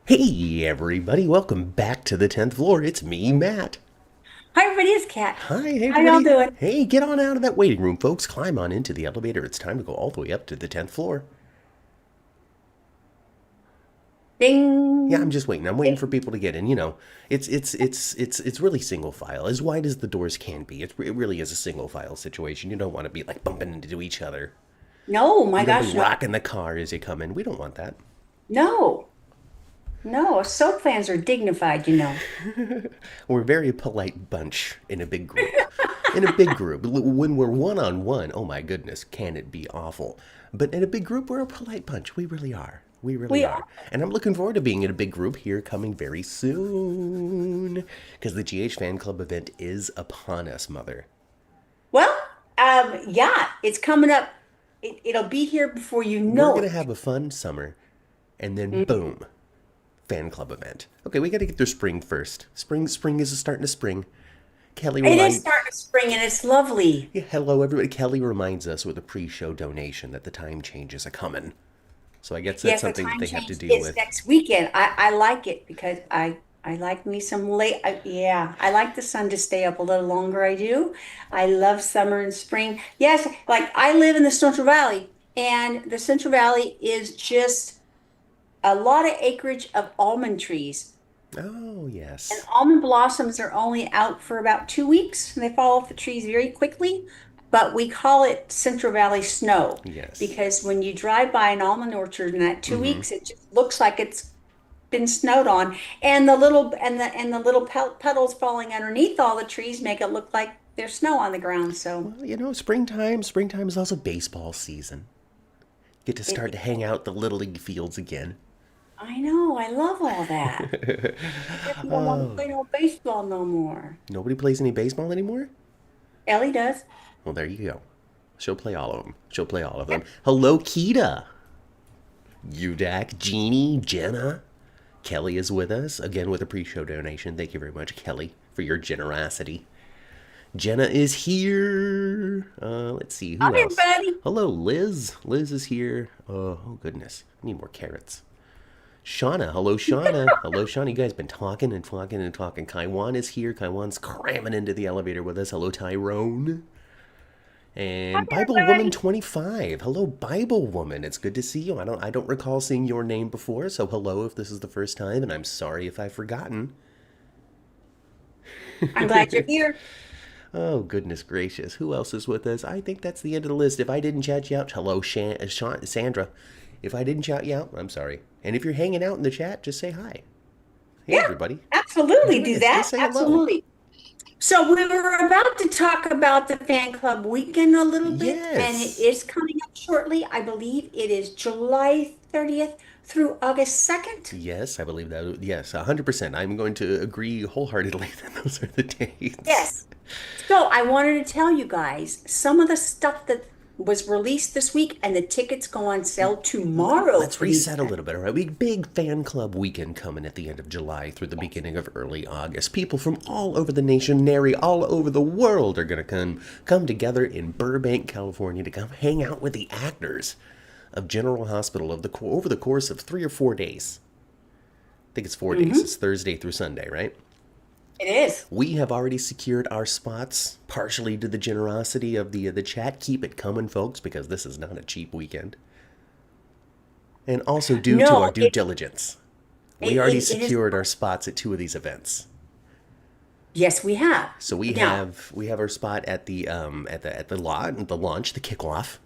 Hey everybody, welcome back to the 10th floor. It's me, Matt. Hi, everybody. It's Kat. Hi How y'all everybody. doing? Hey, get on out of that waiting room, folks. Climb on into the elevator. It's time to go all the way up to the 10th floor. Yeah, I'm Ding. just waiting. I'm waiting for people to get in. It's really single file, as wide as the doors can be. It really is a single file situation. You don't want to be like bumping into each other. No, my You don't be gosh, no. rocking the car as you come in. We don't want that. No, no. Soap fans are dignified. We're a very polite bunch in a big group. In a big group, when we're one on one, oh my goodness, can it be awful? But in a big group, we're a polite bunch. We really are. We really We are. are. And I'm looking forward to being in a big group here coming very soon. Because the GH Fan Club event is upon us, Mother. Well, yeah, it's coming up. It'll be here before you We're know going to it. have a fun summer, and then Mhm. boom, fan club event. Okay, we got to get through spring first. Spring is starting to spring. Kelly It is remind starting to spring and it's lovely. Yeah, hello everybody. Kelly reminds us with a pre-show donation that the time changes are coming. So I guess that's Yes, the something that time they have to change deal is with. next weekend. I like it because I like me some late. Yeah, I like the sun to stay up a little longer. I do. I love summer and spring. Yes, like I live in the Central Valley, and the Central Valley is just a lot of acreage of almond trees. Oh, And yes. almond blossoms are only out for about 2 weeks, and they fall off the trees very quickly. But we call it Central Valley snow Yes. because when you drive by an almond orchard in that two Mm-hmm. weeks, it just looks like it's been snowed on, and the little petals falling underneath all the trees make it look like there's snow on the ground. So Well, springtime is also baseball season. Get to start it, to hang out the Little League fields again. I know, I love all that. I just don't want to play no baseball no more. Nobody plays any baseball anymore? Ellie does. Well, there you go. She'll play all of them. She'll play all of them. Yep. Hello, Kita. Udak, Jeannie, Jenna. Kelly is with us, again with a pre-show donation. Thank you very much, Kelly, for your generosity. Jenna is here. Let's see, Hi, who else? everybody. Hello, Liz. Liz is here. Oh, goodness. I need more carrots. Shauna. Hello, Shauna. Hello, Shauna. You guys been talking and talking and talking. Kaiwan is here. Kaiwan's cramming into the elevator with us. Hello, Tyrone. Hi, And Bible Woman everybody. 25. Hello, Bible Woman. It's good to see you. I don't recall seeing your name before, so hello if this is the first time, and I'm sorry if I've forgotten. I'm glad you're here. Oh, goodness gracious. Who else is with us? I think that's the end of the list. If I didn't shout you out, hello, Sandra. If I didn't shout you out, I'm sorry. And if you're hanging out in the chat, just say hi. Hey, Yeah, everybody. absolutely Join do us. Just that. say hello. Absolutely. So we were about to talk about the fan club weekend a little bit, and it Yes. is coming up shortly. I believe it is July 30th through August 2nd. Yes, I believe that. Yes, 100%. I'm going to agree wholeheartedly that those are the dates. Yes. So I wanted to tell you guys some of the stuff that was released this week, and the tickets go on sale tomorrow Let's for these reset a events. little bit, all right? Big fan club weekend coming at the end of July through the beginning of early August. People from all over the nation, nary all over the world, are going to come together in Burbank, California, to come hang out with the actors of General Hospital over the course of 3 or 4 days. I think it's 4 days. Hmm. It's Thursday through Sunday, right? It is. We have already secured our spots, partially to the generosity of the chat. Keep it coming, folks, because this is not a cheap weekend, and also due to our No, due diligence. it, We already it is. secured our spots at two of these events. Yes, we have. So we Now, have we have our spot at the launch, the kickoff,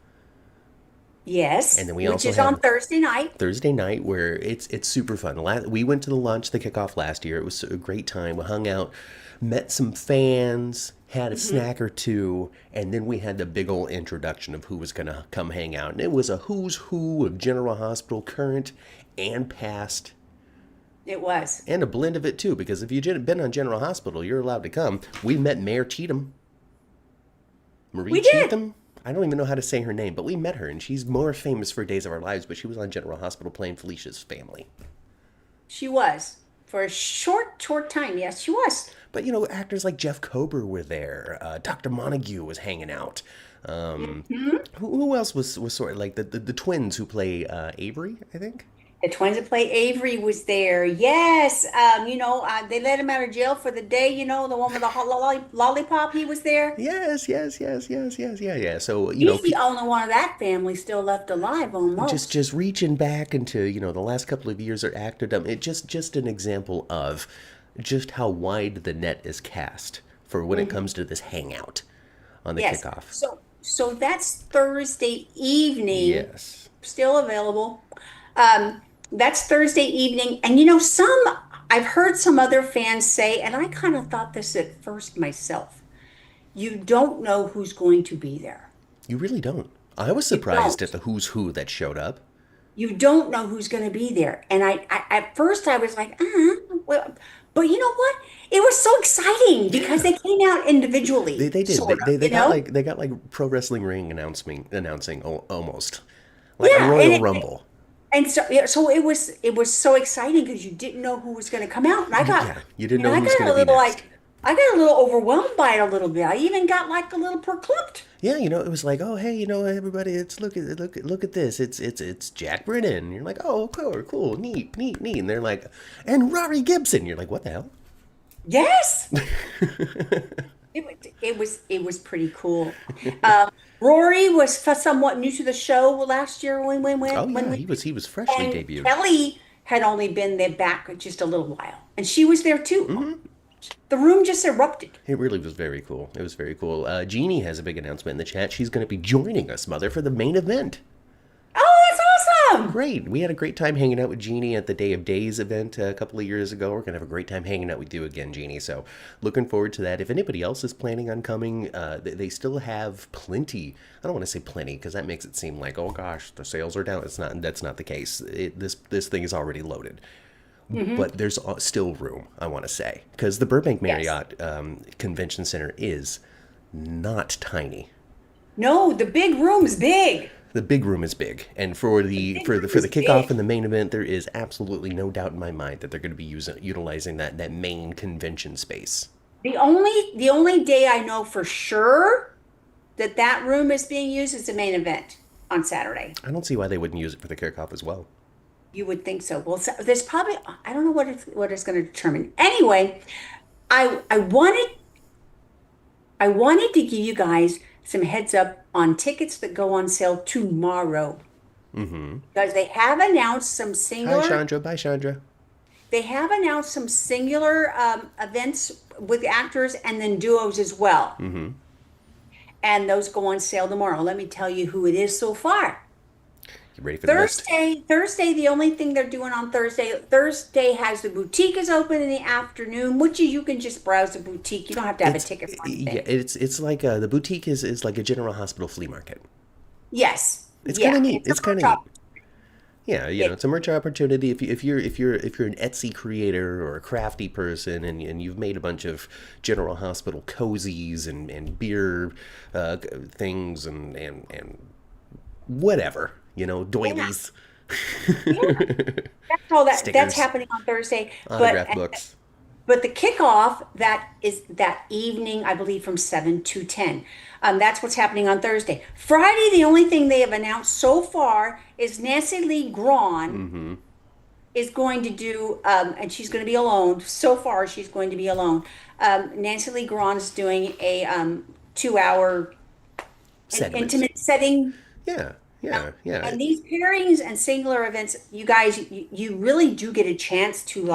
and yes, then we which also is on have Thursday night. Thursday night where it's super fun. We went to the launch, the kickoff last year. It was a great time. We hung out, met some fans, had a Hmm. snack or two, and then we had the big old introduction of who was gonna come hang out. And it was a who's who of General Hospital, current and past, It was. and a blend of it too. Because if you've been on General Hospital, you're allowed to come. We met Mayor Cheatham, Marie We did. Cheatham. I don't even know how to say her name, but we met her, and she's more famous for Days of Our Lives. But she was on General Hospital playing Felicia's family. She was. For a short, short time. Yes, she was. But actors like Jeff Kober were there. Dr. Montague was hanging out. Hmm. Who else was sort of like the twins who play Avery? I think. The twins that play Avery was there. Yes. They let him out of jail for the day. The one with the lollipop. He was there. Yes, yes, yes, yes, yes, yeah, yeah. So, He's the only one of that family still left alive, almost. just reaching back into, the last couple of years of actordom. It just an example of just how wide the net is cast for when it comes to this hangout on the Yes. kickoff. So that's Thursday evening. Yes. Still available. That's Thursday evening. And I've heard some other fans say, and I kind of thought this at first myself, you don't know who's going to be there. You really don't. I was You surprised don't. at the who's who that showed up. You don't know who's going to be there. And I at first I was like, well, but you know what? It was so exciting because they came out individually, They did. sort of, They got like pro wrestling ring announcing almost like a Yeah, Royal Rumble. and so yeah, so it was so exciting because you didn't know who was going to come out, and Yeah, you didn't know I who was got going a to be little next. I got a little overwhelmed by it a little bit. I even got like a little perclipped. Yeah, it was like, oh hey, everybody, it's look at this. It's Jack Brennan. You're like, oh cool, neat, neat, neat. And they're like, and Rory Gibson. You're like, what the hell? Yes, it was pretty cool. Rory was somewhat new to the show last year Oh when yeah, we he was freshly and debuted. Kelly had only been there back just a little while, and she was there too. Mm-hmm. The room just erupted. It really was very cool. It was very cool. Jeannie has a big announcement in the chat. She's going to be joining us, Mother, for the main event. Oh, that's awesome! Great. We had a great time hanging out with Jeannie at the Day of Days event a couple of years ago. We're going to have a great time hanging out with you again, Jeannie. So looking forward to that. If anybody else is planning on coming, they still have plenty. I don't want to say plenty because that makes it seem like, oh gosh, the sales are down. It's not. That's not the case. This thing is already loaded. But there's still room, I want to say, because the Burbank Yes. Marriott Convention Center is not tiny. No, the big room's big. The big room is big, and for the Big for room the for is the kickoff big. and the main event, there is absolutely no doubt in my mind that they're going to be utilizing that main convention space. The only day I know for sure that room is being used is the main event on Saturday. I don't see why they wouldn't use it for the kickoff as well. You would think so. Well, there's probably I don't know what it's going to determine. Anyway, I wanted to give you guys some heads up on tickets that go on sale tomorrow because they have announced some Hi, singular Chandra. Bye, Chandra. they have announced some singular events with actors and then duos as well. And those go on sale tomorrow. Let me tell you who it is so far. You ready for the list? Thursday, the only thing they're doing on Thursday has the boutique is open in the afternoon, which you can just browse the boutique. You don't have to have a ticket for anything. Yeah, it's like the boutique is like a General Hospital flea market. Yes. It's Yeah. kind of neat. It's a It's kind of merch neat. op- Yeah, it- it's a merch opportunity. If you're an Etsy creator or a crafty person and you've made a bunch of General Hospital cozies and beer things and whatever, doilies, That's all that's stickers, happening on Thursday. autograph But books. But the kickoff, that is that evening, I believe, from 7 to 10. That's what's happening on Thursday. Friday, the only thing they have announced so far is Nancy Lee Grawn is going to do, and she's going to be alone. So far, she's going to be alone. Nancy Lee Grawn is doing a 2-hour Segment. intimate setting. Yeah, yeah. And these pairings and singular events, you guys, you really do get a chance to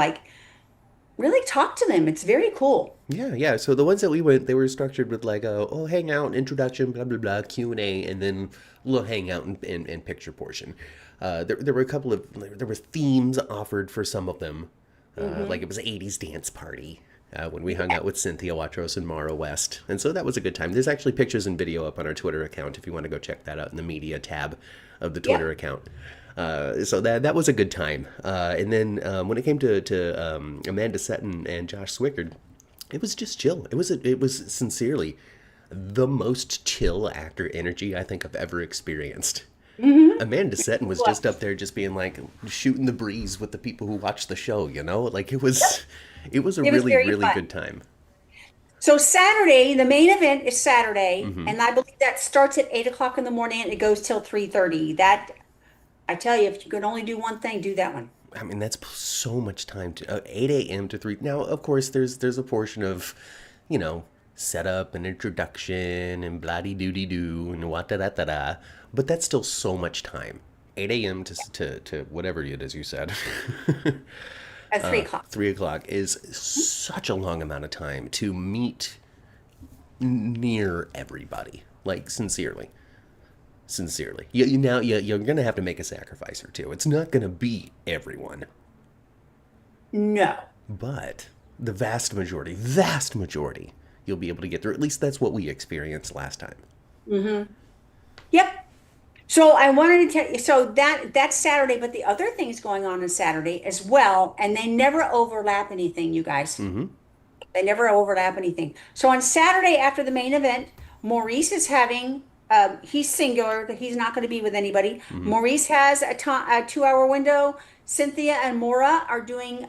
really talk to them. It's very cool. Yeah. So the ones that we went, they were structured with like hangout, introduction, blah blah blah, Q&A, and then a little hangout and picture portion. There were there were themes offered for some of them, like it was an 80s dance party when we hung out with Cynthia Watros and Mara West, and so that was a good time. There's actually pictures and video up on our Twitter account if you want to go check that out in the media tab of the Twitter account. So that was a good time. And then when it came to Amanda Setton and Josh Swickard, it was just chill. It was sincerely the most chill actor energy I think I've ever experienced. Amanda Setton was just up there just being like shooting the breeze with the people who watch the show, like it was a It was really, very really fun. good time. So Saturday, the main event is Saturday, and I believe that starts at 8 o'clock in the morning and it goes till 3:30. I tell you, if you could only do one thing, do that one. I mean, that's so much time to 8 a.m. to 3. Now, of course, there's a portion of, setup and introduction and blah-de-doo-de-doo and what-da-da-da-da. But that's still so much time. 8 a.m. to whatever it is you said. At 3 o'clock. 3 o'clock is such a long amount of time to meet near everybody. Like, sincerely. You're going to have to make a sacrifice or two. It's not going to be everyone. No. But the vast majority, you'll be able to get through. At least that's what we experienced last time. Mm-hmm. Yep. So I wanted to tell you, so that's Saturday, but the other things going on Saturday as well, and they never overlap anything, you guys. Mm-hmm. They never overlap anything. So on Saturday after the main event, Maurice is having, he's singular, that he's not going to be with anybody. Mm-hmm. Maurice has a 2-hour window. Cynthia and Maura are doing,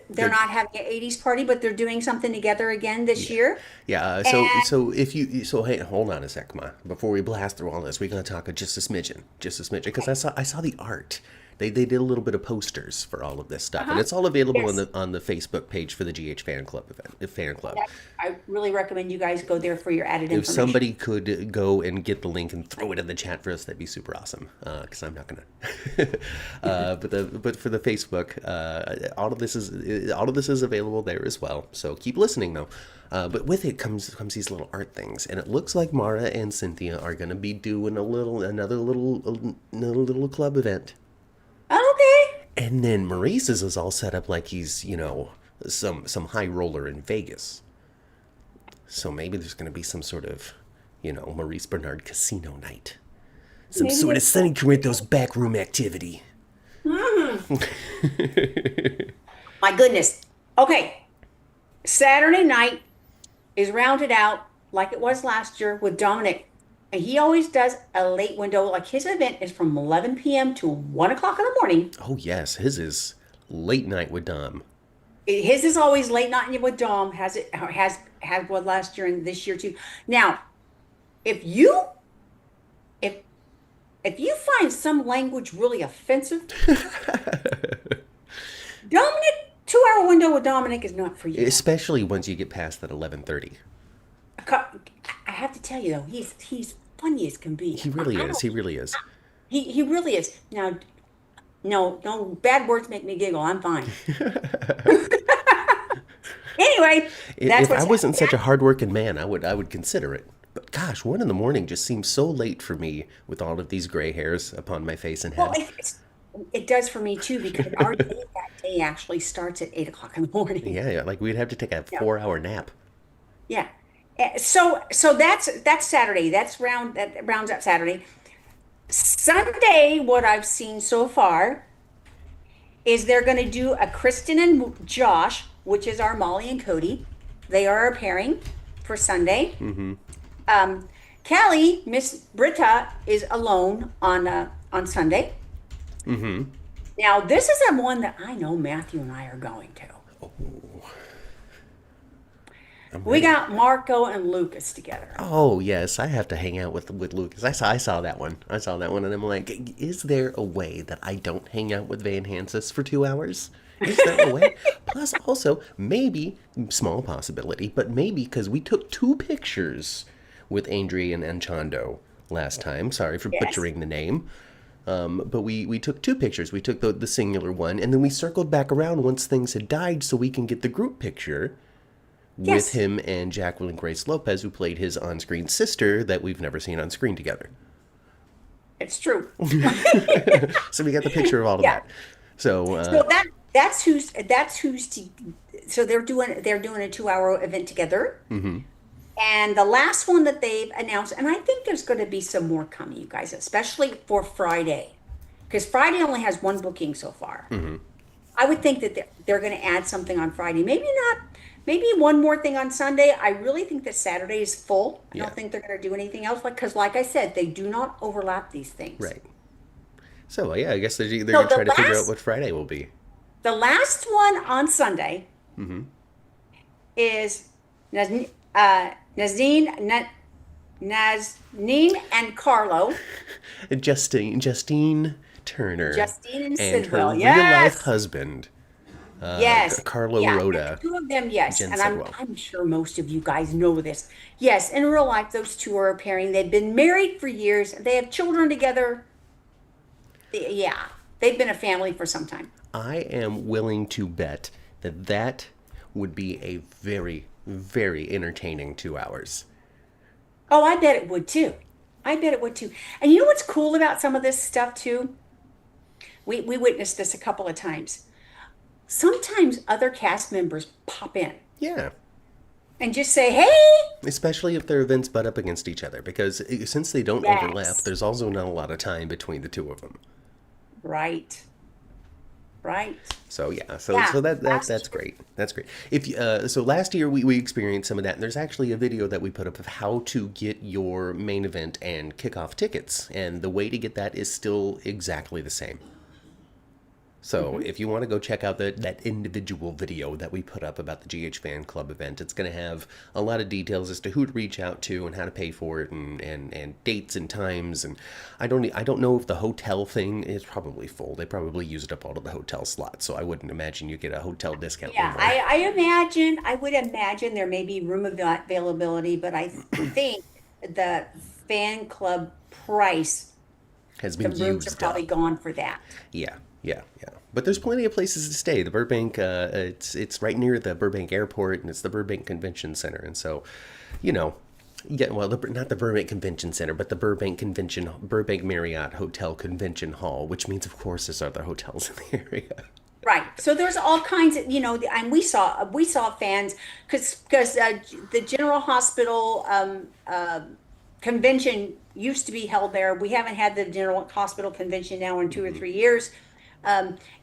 they're not having an 80s party, but they're doing something together again this year. Yeah. So hey, hold on a sec, Ma. Before we blast through all this, we're gonna talk just a smidgen, because I saw the art. They did a little bit of posters for all of this stuff, and it's all available on the Facebook page for the GH fan club fan club. I really recommend you guys go there for your added information. If somebody could go and get the link and throw it in the chat for us, that'd be super awesome. Because I'm not gonna. But for the Facebook, all of this is available there as well. So keep listening though. But with it comes these little art things, and it looks like Mara and Cynthia are gonna be doing another little club event. Okay. And then Maurice's is all set up like he's, some high roller in Vegas. So maybe there's going to be some sort of, Maurice Bernard casino night. Some sort of Sonny Corinthos backroom activity. Mm-hmm. My goodness. Okay. Saturday night is rounded out like it was last year with Dominic. And he always does a late window. Like his event is from 11 p.m. to 1 o'clock in the morning. Oh, yes. His is late night with Dom. His is always late night with Dom. Has one last year and this year too. Now, if you find some language really offensive, Dominic, 2-hour window with Dominic is not for you. Especially once you get past that 11:30. I have to tell you though, he's funny as can be. He really is. He really is. He really is. Now, no bad words make me giggle. I'm fine. Anyway, that's if I wasn't such a hardworking man, I would consider it. But gosh, 1 a.m. just seems so late for me with all of these gray hairs upon my face and head. Well, it does for me too, because our day that day actually starts at 8 o'clock in the morning. Yeah, like we'd have to take a 4-hour nap. Yeah. So that's Saturday. That rounds up Saturday. Sunday, what I've seen so far is they're going to do a Kristen and Josh, which is our Molly and Cody. They are a pairing for Sunday. Mm-hmm. Callie, Miss Britta, is alone on Sunday. Mm-hmm. Now, this is the one that I know Matthew and I are going to. Oh. We got Marco and Lucas together. Oh yes, I have to hang out with Lucas. I saw that one. And I'm like, is there a way that I don't hang out with Van Hansis for 2 hours? Is there a way? Plus, also, maybe, small possibility, but maybe because we took 2 pictures with Adrian and Chando last time. Sorry for butchering the name. But we took 2 pictures. We took the singular one, and then we circled back around once things had died so we can get the group picture with him and Jacqueline Grace Lopez, who played his on-screen sister that we've never seen on screen together. It's true. So we got the picture of all of that. So so they're doing a 2-hour event together. Mm-hmm. And the last one that they've announced, and I think there's going to be some more coming, you guys, especially for Friday, because Friday only has 1 booking so far. Mm-hmm. I would think that they're going to add something on Friday. Maybe not. Maybe one more thing on Sunday. I really think that Saturday is full. I don't think they're going to do anything else, because like I said, they do not overlap these things. Right. So, I guess they're going to try to figure out what Friday will be. The last one on Sunday is Nazneen and Carlo. Justine Turner Justine and and her Sidwell. real-life Yes. husband, Yes. Carlo Yeah. And Rhoda, the two of them, yes. Jen And I'm Sidwell. I'm sure most of you guys know this. Yes, in real life, those two are a pairing. They've been married for years. They have children together. Yeah. They've been a family for some time. I am willing to bet that that would be a very, very entertaining 2 hours. Oh, I bet it would too. I bet it would too. And you know what's cool about some of this stuff too? We witnessed this a couple of times. Sometimes other cast members pop in Yeah, and just say, "Hey." especially if their events butt up against each other, because since they don't overlap, Yes. there's also not a lot of time between the two of them. Right. Right. So yeah, Yeah. so that's Last year. great. That's great. If so, last year we experienced some of that, and there's actually a video that we put up of how to get your main event and kickoff tickets, and the way to get that is still exactly the same. So if you want to go check out that individual video that we put up about the GH Fan Club event, it's going to have a lot of details as to who to reach out to and how to pay for it, and dates and times. And I don't know if the hotel thing is probably full. They probably used up all of the hotel slots, so I wouldn't imagine you get a hotel discount Yeah, anymore. I would imagine there may be room availability, but I think the fan club price, Has the been rooms are used probably up. gone for that. Yeah, yeah, yeah. But there's plenty of places to stay. The Burbank, it's right near the Burbank Airport, and it's the Burbank Convention Center, and so, you know, yeah. Well, not the Burbank Convention Center, but the Burbank Marriott Hotel Convention Hall, which means, of course, there's other hotels in the area. Right. So there's all kinds of, and we saw fans because the General Hospital convention used to be held there. We haven't had the General Hospital convention now in 2 or 3 years.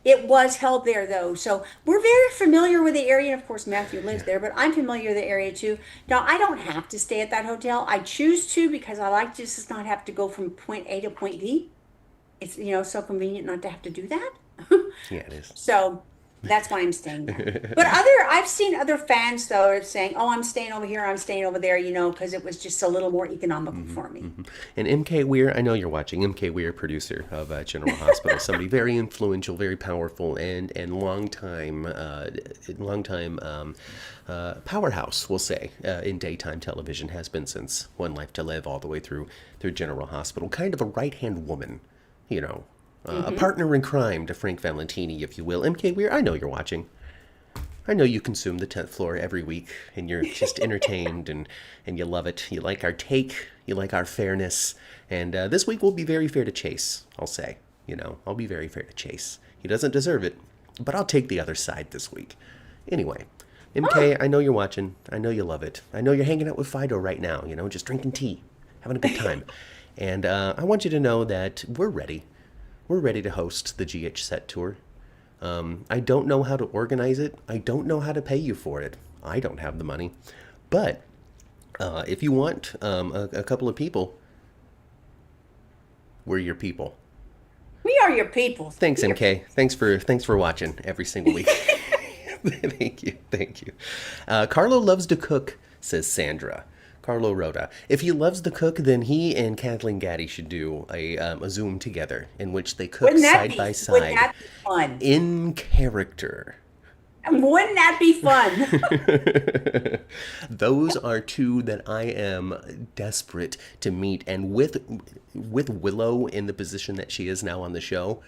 It was held there though, so we're very familiar with the area. And of course, Matthew lives there, but I'm familiar with the area too. Now, I don't have to stay at that hotel. I choose to because I like to just not have to go from point A to point B. It's so convenient not to have to do that. Yeah, it is. So that's why I'm staying there. But I've seen other fans though are saying, "Oh, I'm staying over here, I'm staying over there," because it was just a little more economical for me. And MK Weir, I know you're watching. MK Weir, producer of General Hospital, somebody very influential, very powerful, and long time powerhouse, we'll say, in daytime television, has been since One Life to Live all the way through General Hospital. Kind of a right hand woman, you know. A partner in crime to Frank Valentini, if you will. MK Weir, I know you're watching. I know you consume the 10th floor every week, and you're just entertained, and you love it. You like our take, you like our fairness, and this week will be very fair to Chase, I'll say. I'll be very fair to Chase. He doesn't deserve it, but I'll take the other side this week. Anyway, MK, I know you're watching. I know you love it. I know you're hanging out with Fido right now, just drinking tea, having a good time. And I want you to know that we're ready. We're ready to host the GH Set Tour. I don't know how to organize it. I don't know how to pay you for it. I don't have the money. But if you want a couple of people, we're your people. We are your people. Thanks, MK. Thanks for watching every single week. Thank you. Carlo loves to cook, says Sandra. Carlo Rhoda. If he loves to cook, then he and Kathleen Gaddy should do a Zoom together in which they cook side by Wouldn't side that be fun? in character. Wouldn't that be fun? Those are two that I am desperate to meet, and with Willow in the position that she is now on the show,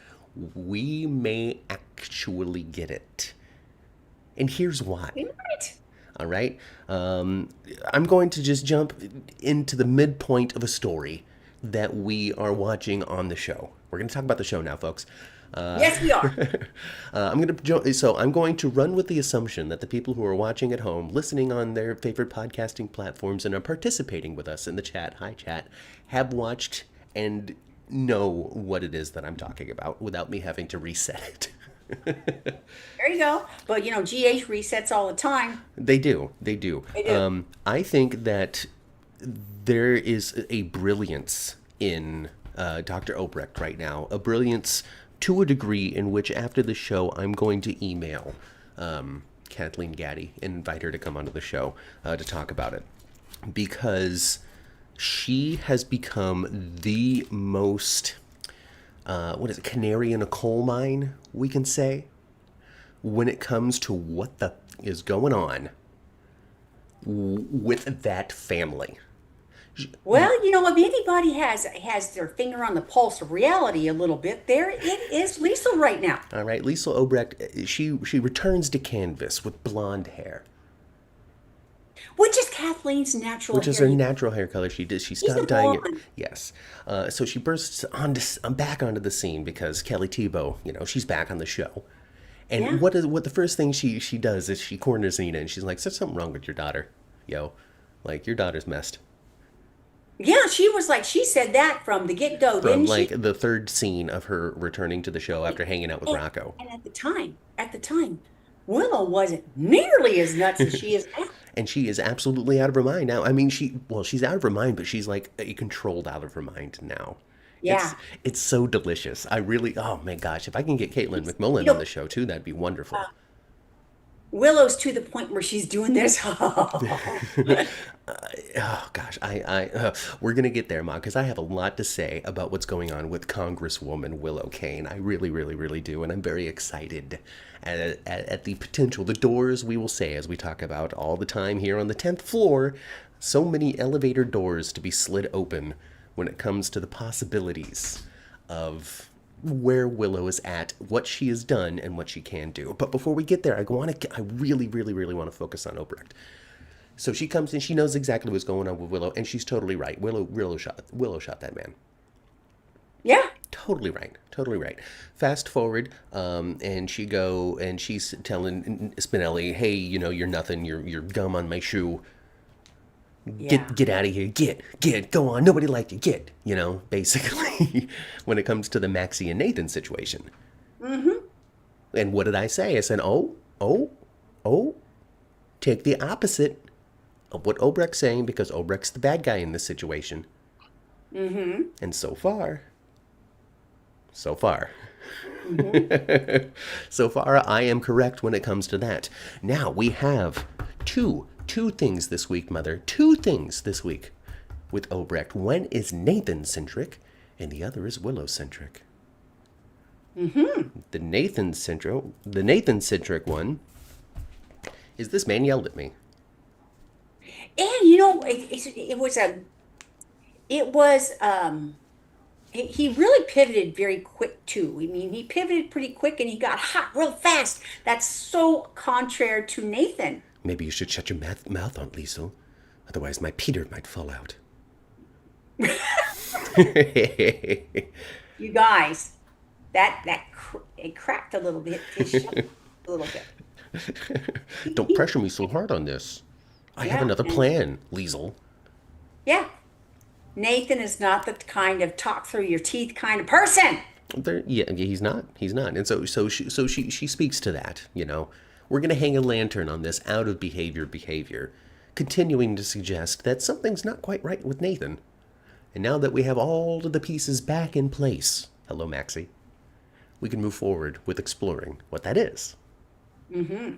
we may actually get it. And here's why. Right. All right. I'm going to just jump into the midpoint of a story that we are watching on the show. We're going to talk about the show now, folks. Yes, we are. I'm going to run with the assumption that the people who are watching at home, listening on their favorite podcasting platforms, and are participating with us in the chat, hi chat, have watched and know what it is that I'm talking about without me having to reset it. There you go. But GH resets all the time. They do. They do. I think that there is a brilliance in Dr. Obrecht right now, a brilliance to a degree in which after the show I'm going to email Kathleen Gaddy and invite her to come onto the show to talk about it, because she has become the most what is it, canary in a coal mine, we can say, when it comes to what the is going on with that family. Well, if anybody has their finger on the pulse of reality a little bit, there it is Liesel right now. All right, Liesel Obrecht, she returns to canvas with blonde hair. Which is Kathleen's natural Which is hair. her natural hair color. She stopped a dyeing it. blonde. Yes. So she bursts back onto the scene because Kelly Tebow, she's back on the show. And Yeah. what the first thing she does is she corners Nina and she's like, "There's something wrong with your daughter, yo. Like, your daughter's messed." Yeah, she said that from the get-go, From didn't like she? the third scene of her returning to the show after hanging out with And, Rocco. and at the time, Willow wasn't nearly as nuts as she is now. And she is absolutely out of her mind now. I mean, she's out of her mind, but she's like controlled out of her mind now. It's Yeah. it's so delicious. Oh my gosh, if I can get Caitlin You McMillan on know, the show too, that'd be wonderful. Willow's to the point where she's doing this. Oh gosh, we're gonna get there, Ma, because I have a lot to say about what's going on with Congresswoman Willow Cain. I really, really, really do, and I'm very excited at the potential, the doors we will say, as we talk about all the time here on the 10th floor. So many elevator doors to be slid open when it comes to the possibilities of where Willow is at, what she has done, and what she can do. But before we get there, I really, really, really want to focus on Obrecht. So she comes in, she knows exactly what's going on with Willow, and she's totally right. Willow shot that man. Yeah. Totally right. Totally right. Fast forward, and she's telling Spinelli, "Hey, you're nothing. You're gum on my shoe. Yeah. Get out of here. Get, go on. Nobody liked you. Get, basically," when it comes to the Maxie and Nathan situation. Mm-hmm. And what did I say? I said, oh, take the opposite of what Obrecht's saying, because Obrecht's the bad guy in this situation. Mm-hmm. And so far, Mm-hmm. so far, I am correct when it comes to that. Now, we have two things this week, Mother. Two things this week with Obrecht. One is Nathan-centric, and the other is Willow-centric. Mm-hmm. The Nathan-centric one is this man yelled at me. And he really pivoted very quick too. I mean, he pivoted pretty quick and he got hot real fast. That's so contrary to Nathan. Maybe you should shut your mouth on Liesel. Otherwise, my Peter might fall out. You guys, it cracked a little bit. It shook a little bit. Don't pressure me so hard on this. I have Yeah, another plan, Liesel. Yeah. Nathan is not the kind of talk through your teeth kind of person. Yeah, he's not. He's not. And so she speaks to that. We're gonna hang a lantern on this out of behavior, continuing to suggest that something's not quite right with Nathan. And now that we have all of the pieces back in place, hello Maxie, we can move forward with exploring what that is. Mm-hmm.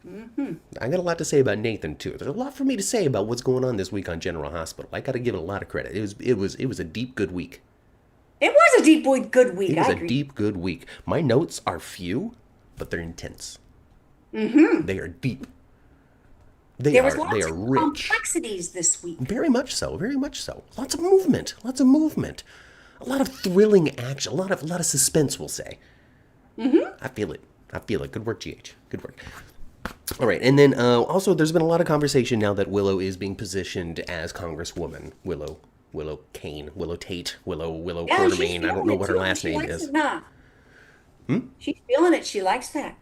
Mm-hmm. I got a lot to say about Nathan too. There's a lot for me to say about what's going on this week on General Hospital. I got to give it a lot of credit. It was a deep, good week. It was a deep, good week. It was I a agree. deep, good week. My notes are few, but they're intense. Mm-hmm. They are deep. There was They lots are of rich. complexities this week. Very much so. Very much so. Lots of movement. A lot of thrilling action. A lot of suspense, we'll say. Mm-hmm. I feel it. Good work, GH. Good work. All right, and then also there's been a lot of conversation now that Willow is being positioned as Congresswoman. Willow Cain, Willow Tate, Willow Yeah, she's Quartermain. I don't feeling know it what her too. last She name likes is. it now. She's feeling it. She likes that.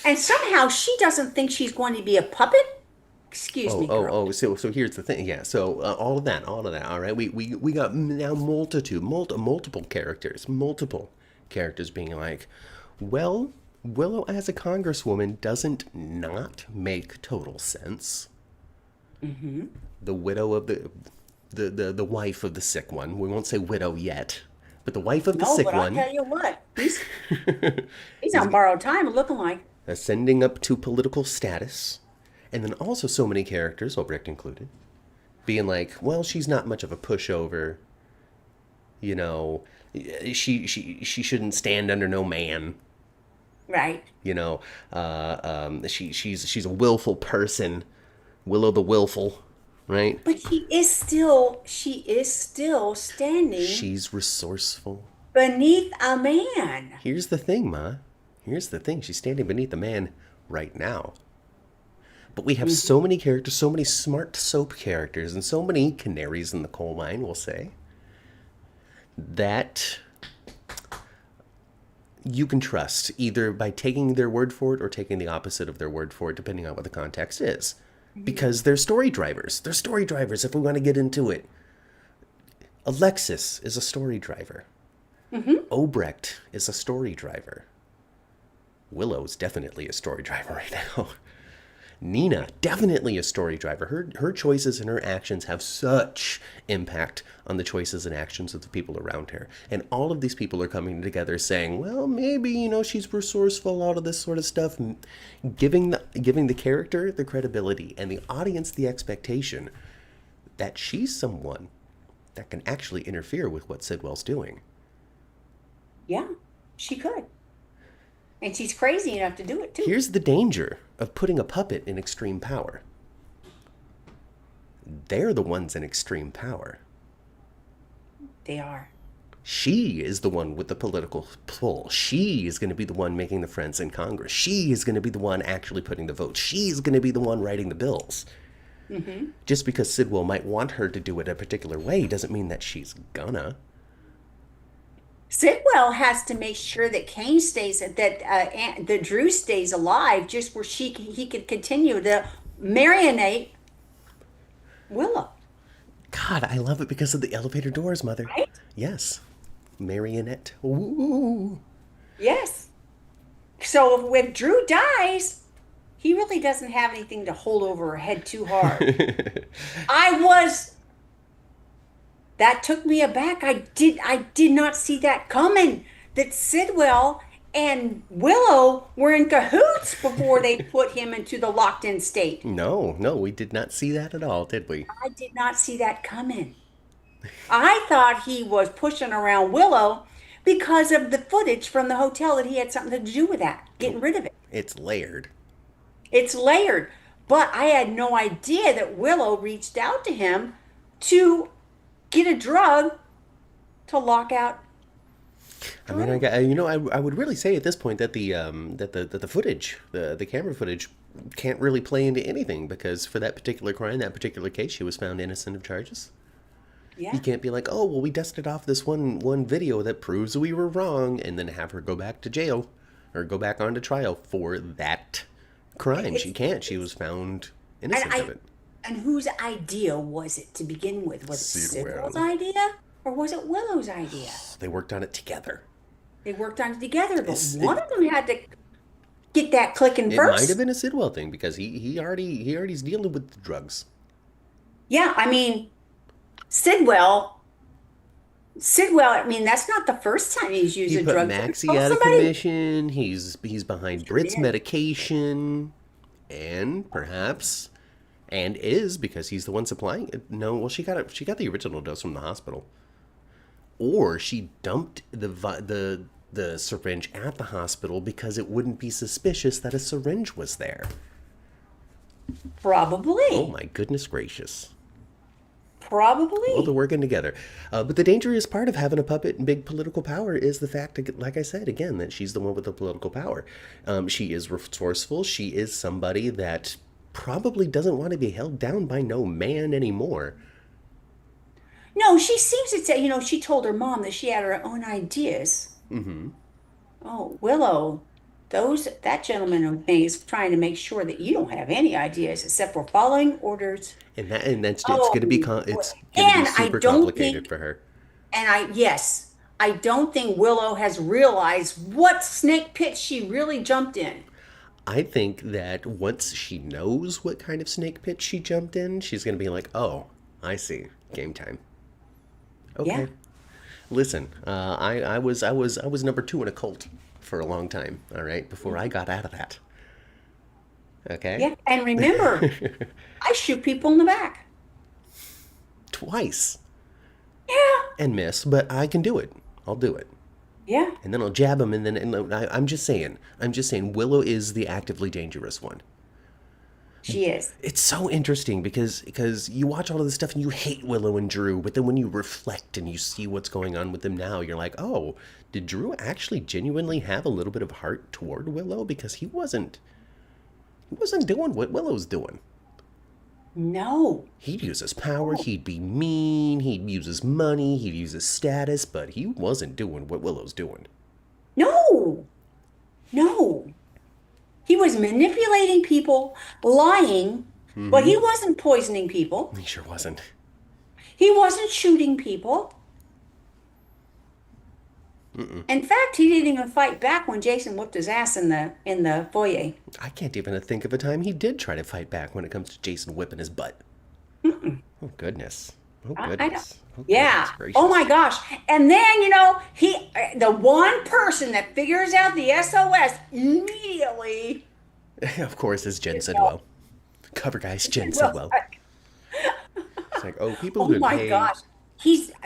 And somehow she doesn't think she's going to be a puppet. Excuse me, girl. So here's the thing. Yeah. So all of that. All right. We got now multiple characters being like, well, Willow as a congresswoman doesn't not make total sense. Mm-hmm. The widow of the wife of the sick one. We won't say widow yet, but the wife of the sick but one. I'll tell you what. He's on borrowed time, looking like. Ascending up to political status, and then also so many characters, Obrecht included, being like, well, she's not much of a pushover, She shouldn't stand under no man. Right. You know, she's a willful person, Willow the willful, right? But she is still standing She's resourceful. beneath a man. Here's the thing, Ma. Here's the thing. She's standing beneath a man right now. But we have so many characters, so many smart soap characters, and so many canaries in the coal mine, we'll say, that you can trust either by taking their word for it or taking the opposite of their word for it, depending on what the context is. Because they're story drivers. They're story drivers if we want to get into it. Alexis is a story driver. Obrecht is a story driver. Willow's definitely a story driver right now. Nina, definitely a story driver. Her choices and her actions have such impact on the choices and actions of the people around her. And all of these people are coming together saying, well, maybe, she's resourceful, all of this sort of stuff. Giving the character the credibility and the audience the expectation that she's someone that can actually interfere with what Sidwell's doing. Yeah, she could. And she's crazy enough to do it, too. Here's the danger of putting a puppet in extreme power. They're the ones in extreme power. They are. She is the one with the political pull. She is going to be the one making the friends in Congress. She is going to be the one actually putting the votes. She's going to be the one writing the bills. Just because Sidwell might want her to do it a particular way doesn't mean that she's gonna. Sidwell has to make sure that Cain stays, that Drew stays alive, just where he could continue to marionate Willow. God, I love it because of the elevator doors, Mother. Right? Yes. Marionette. Ooh. Yes. So if Drew dies, he really doesn't have anything to hold over her head too hard. That took me aback. I did not see that coming. That Sidwell and Willow were in cahoots before they put him into the locked-in state. No, we did not see that at all, did we? I did not see that coming. I thought he was pushing around Willow because of the footage from the hotel, that he had something to do with that, getting rid of it. It's layered. It's layered. But I had no idea that Willow reached out to him to get a drug to lock out. I mean, I would really say at this point that the footage, the camera footage, can't really play into anything, because for that particular crime, that particular case, she was found innocent of charges. Yeah. You can't be like, oh, well, we dusted off this one video that proves we were wrong, and then have her go back to jail or go back onto trial for that crime. She can't. She was found innocent of it. And whose idea was it to begin with? Was it Sidwell. Sidwell's idea, or was it Willow's idea? They worked on it together. They worked on it together, but one of them had to get that clicking first. It might have been a Sidwell thing, because he already's dealing with the drugs. Yeah, I mean, Sidwell. I mean, that's not the first time he's used He a put drug. Maxie out of commission. He's behind Brit's medication, and perhaps, and is, because he's the one supplying it. No, well, she got the original dose from the hospital, or she dumped the syringe at the hospital because it wouldn't be suspicious that a syringe was there. Probably. Oh my goodness gracious. Probably. Well, they're working together. But the dangerous part of having a puppet and big political power is the fact, like I said, again, that she's the one with the political power. She is resourceful. She is somebody that probably doesn't want to be held down by no man anymore. No, she seems to say, she told her mom that she had her own ideas. Mm-hmm. Oh, Willow, that gentleman is trying to make sure that you don't have any ideas except for following orders. And that's it's going to be super complicated for her. And I don't think Willow has realized what snake pit she really jumped in. I think that once she knows what kind of snake pit she jumped in, she's going to be like, "Oh, I see. Game time." Okay. Yeah. Listen, I was number 2 in a cult for a long time. All right, before I got out of that. Okay. Yeah, and remember, I shoot people in the back. Twice. Yeah. And miss, but I can do it. I'll do it. Yeah, And then I'll jab him, and then I'm just saying. Willow is the actively dangerous one. she is. It's so interesting because you watch all of this stuff and you hate Willow and Drew, but then when you reflect and you see what's going on with them now, you're like, oh, did Drew actually genuinely have a little bit of heart toward Willow? Because he wasn't doing what Willow's doing. No. He'd use his power, he'd be mean, he'd use his money, he'd use his status, but he wasn't doing what Willow's doing. No. No. He was manipulating people, lying, but he wasn't poisoning people. He sure wasn't. He wasn't shooting people. In fact, he didn't even fight back when Jason whipped his ass in the foyer. I can't even think of a time he did try to fight back when it comes to Jason whipping his butt. Oh, goodness. Oh, I don't. goodness. Oh, Yeah. goodness gracious. Oh my gosh. And then, the one person that figures out the SOS immediately. Of course, is Jen Sidwell. Cover guy's Jen Sidwell. It's like, oh, people Oh have been my paid. gosh.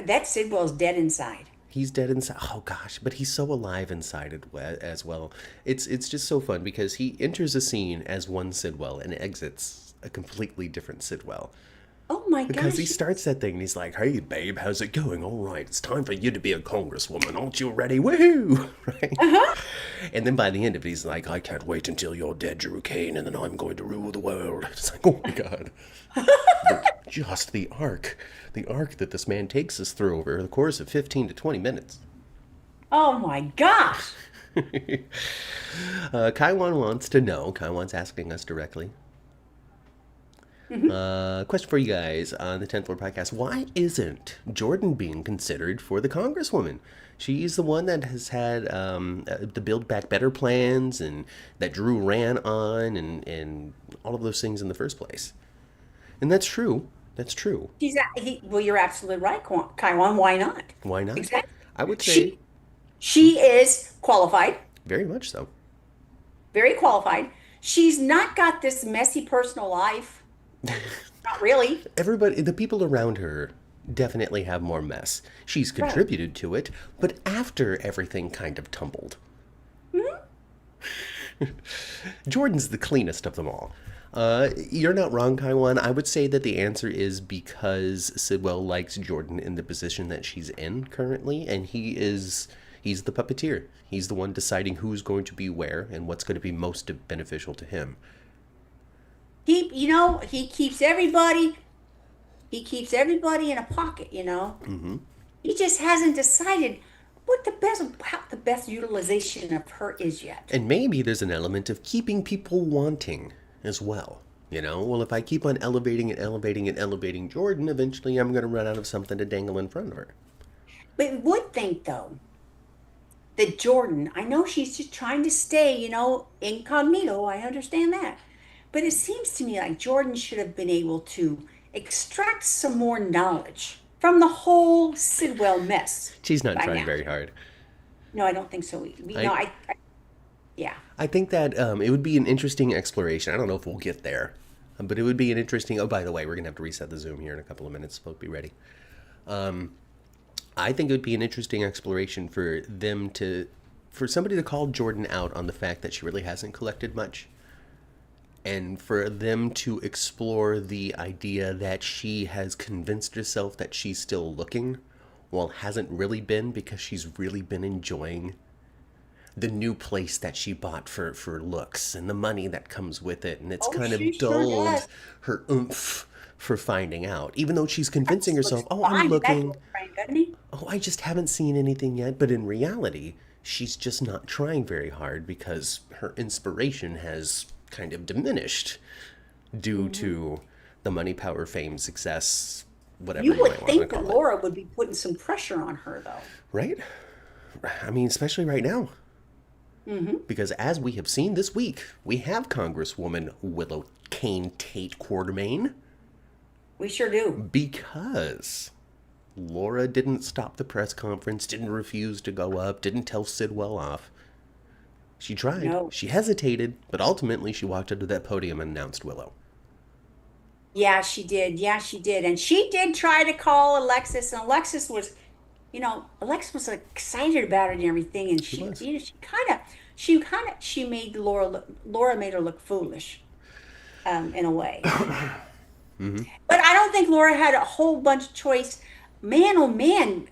That Sidwell's dead inside. He's dead inside. Oh gosh, but he's so alive inside as well. It's just so fun because he enters a scene as one Sidwell and exits a completely different Sidwell. Oh my Because gosh. he starts that thing and he's like, hey babe, how's it going? All right, it's time for you to be a congresswoman. Aren't you ready? Woohoo! Right? And then by the end of it, he's like, I can't wait until you're dead, Drew Cain, and then I'm going to rule the world. It's like, oh my God. But just the arc that this man takes us through over the course of 15 to 20 minutes. Oh my gosh. Kaiwan wants to know, Kaiwan's asking us directly. Question for you guys on the 10th Floor Podcast. Why isn't Jordan being considered for the Congresswoman? She's the one that has had the Build Back Better plans and that Drew ran on and all of those things in the first place. And that's true. That's true. Well, you're absolutely right, Kaiwan. Why not? Why not? Exactly. I would say She is qualified, very much so. very qualified. She's not got this messy personal life. Not really. Everybody, the people around her definitely have more mess. She's contributed to it, but after everything kind of tumbled. Jordan's the cleanest of them all. You're not wrong, Kaiwan. I would say that the answer is because Sidwell likes Jordan in the position that she's in currently, and he's the puppeteer. He's the one deciding who's going to be where and what's going to be most beneficial to him. He keeps everybody in a pocket, He just hasn't decided how the best utilization of her is yet. And maybe there's an element of keeping people wanting as well. Well, if I keep on elevating and elevating and elevating Jordan, eventually I'm going to run out of something to dangle in front of her. But we would think, though, that Jordan, I know she's just trying to stay, incognito. I understand that. But it seems to me like Jordan should have been able to extract some more knowledge from the whole Sidwell mess. She's not trying very hard. No, I don't think so. Yeah. I think that it would be an interesting exploration. I don't know if we'll get there, but it would be an interesting... Oh, by the way, we're going to have to reset the Zoom here in a couple of minutes, so be ready. I think it would be an interesting exploration for somebody to call Jordan out on the fact that she really hasn't collected much. And for them to explore the idea that she has convinced herself that she's still looking, while hasn't really been, because she's really been enjoying the new place that she bought for looks and the money that comes with it. And it's kind of dulled her oomph for finding out. Even though she's convincing herself, I'm looking. Oh, I just haven't seen anything yet. But in reality, she's just not trying very hard because her inspiration has kind of diminished due to the money, power, fame, success, whatever you would might want to think call that it. Laura would be putting some pressure on her, though. Right? I mean, especially right now. Because as we have seen this week, we have Congresswoman Willow Cain Tate Quartermain. We sure do. Because Laura didn't stop the press conference, didn't refuse to go up, didn't tell Sidwell off. She tried. No. She hesitated, but ultimately she walked up to that podium and announced Willow. Yeah, she did. And she did try to call Alexis, and Alexis was Alexa was like, excited about it and everything, and She was. she made Laura made her look foolish, in a way. Hmm. But I don't think Laura had a whole bunch of choice. Man, oh man,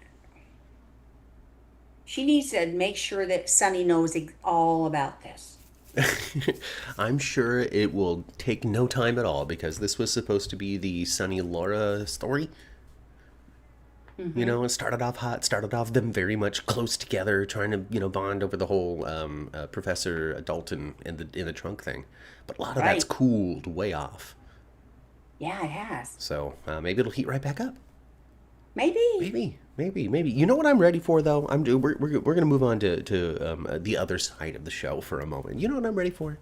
she needs to make sure that Sonny knows all about this. I'm sure it will take no time at all because this was supposed to be the Sunny Laura story. Hmm. It started off hot, started off them very much close together, trying to, bond over the whole Professor Dalton in the trunk thing. But a lot of that's Right. cooled way off. Yeah, it has. So maybe it'll heat right back up. Maybe. Maybe. You know what I'm ready for though? We're gonna move on to the other side of the show for a moment. You know what I'm ready for?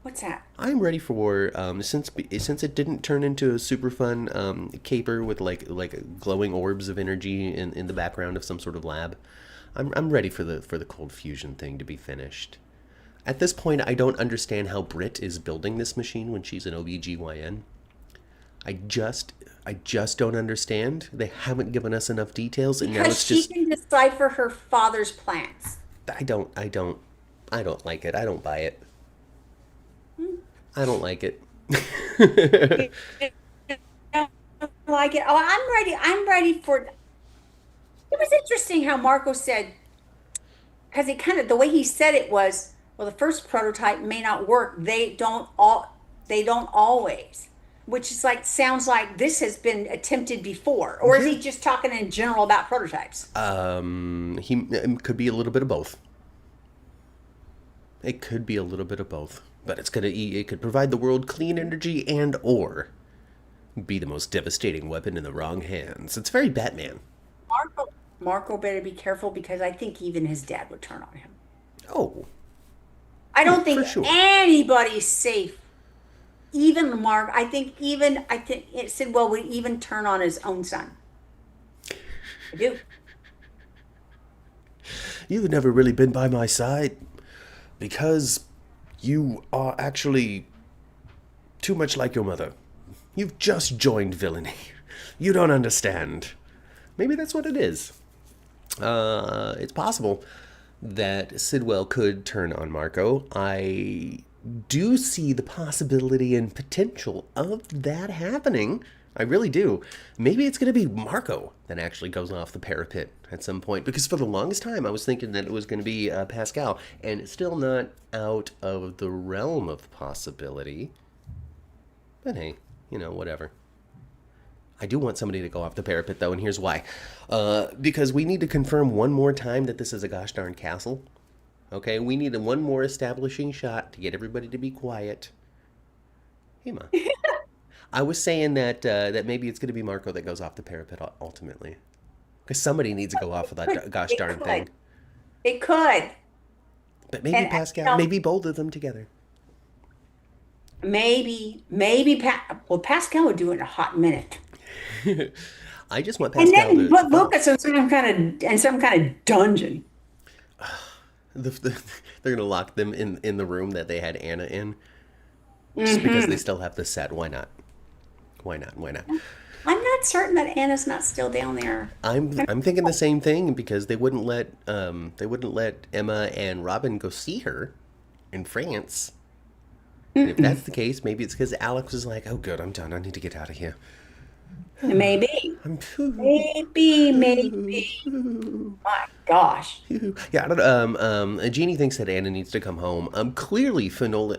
What's that? I'm ready for since it didn't turn into a super fun caper with like glowing orbs of energy in the background of some sort of lab. I'm ready for the cold fusion thing to be finished. At this point, I don't understand how Britt is building this machine when she's an OBGYN. I just I just don't understand. They haven't given us enough details, and now Because it's she just can decipher her father's plans. I don't like it. I don't buy it. Hmm. I don't like it. You don't like it. Oh, I'm ready. I'm ready for. It was interesting how Marco said, because he kind of the way he said it was, well, the first prototype may not work. They don't always, which is like sounds like this has been attempted before, or is Yeah. he just talking in general about prototypes? He could be a little bit of both. It could be a little bit of both, but it could provide the world clean energy and or be the most devastating weapon in the wrong hands. It's very Batman. Marco better be careful because I think even his dad would turn on him. Oh, I oh, don't for think sure. anybody's safe. Even Mark, I think Sidwell would even turn on his own son. I do. You've never really been by my side because you are actually too much like your mother. You've just joined villainy. You don't understand. Maybe that's what it is. It's possible that Sidwell could turn on Marco. I do see the possibility and potential of that happening. I really do. Maybe it's going to be Marco that actually goes off the parapet at some point. Because for the longest time, I was thinking that it was going to be Pascal. And it's still not out of the realm of possibility. But hey, whatever. I do want somebody to go off the parapet, though, and here's why. Because we need to confirm one more time that this is a gosh darn castle. Okay, we need one more establishing shot to get everybody to be quiet. Hey, Ma. I was saying that maybe it's going to be Marco that goes off the parapet ultimately. Because somebody needs to go off of that gosh It darn thing. could. It could. But maybe And Pascal, maybe both of them together. well, Pascal would do it in a hot minute. I just want And Pascal then to put follow. Lucas in some kind of dungeon. They're going to lock them in the room that they had Anna in. Just because they Hmm. still have the set. Why not? Why not? Why not? I'm not certain that Anna's not still down there. I'm thinking the same thing because they wouldn't let Emma and Robin go see her in France. And if Mm-mm. that's the case, maybe it's because Alex was like, "Oh, good, I'm done. I need to get out of here." Maybe. I'm Maybe. My gosh. yeah. I don't know. Jeannie thinks that Anna needs to come home. Clearly Finola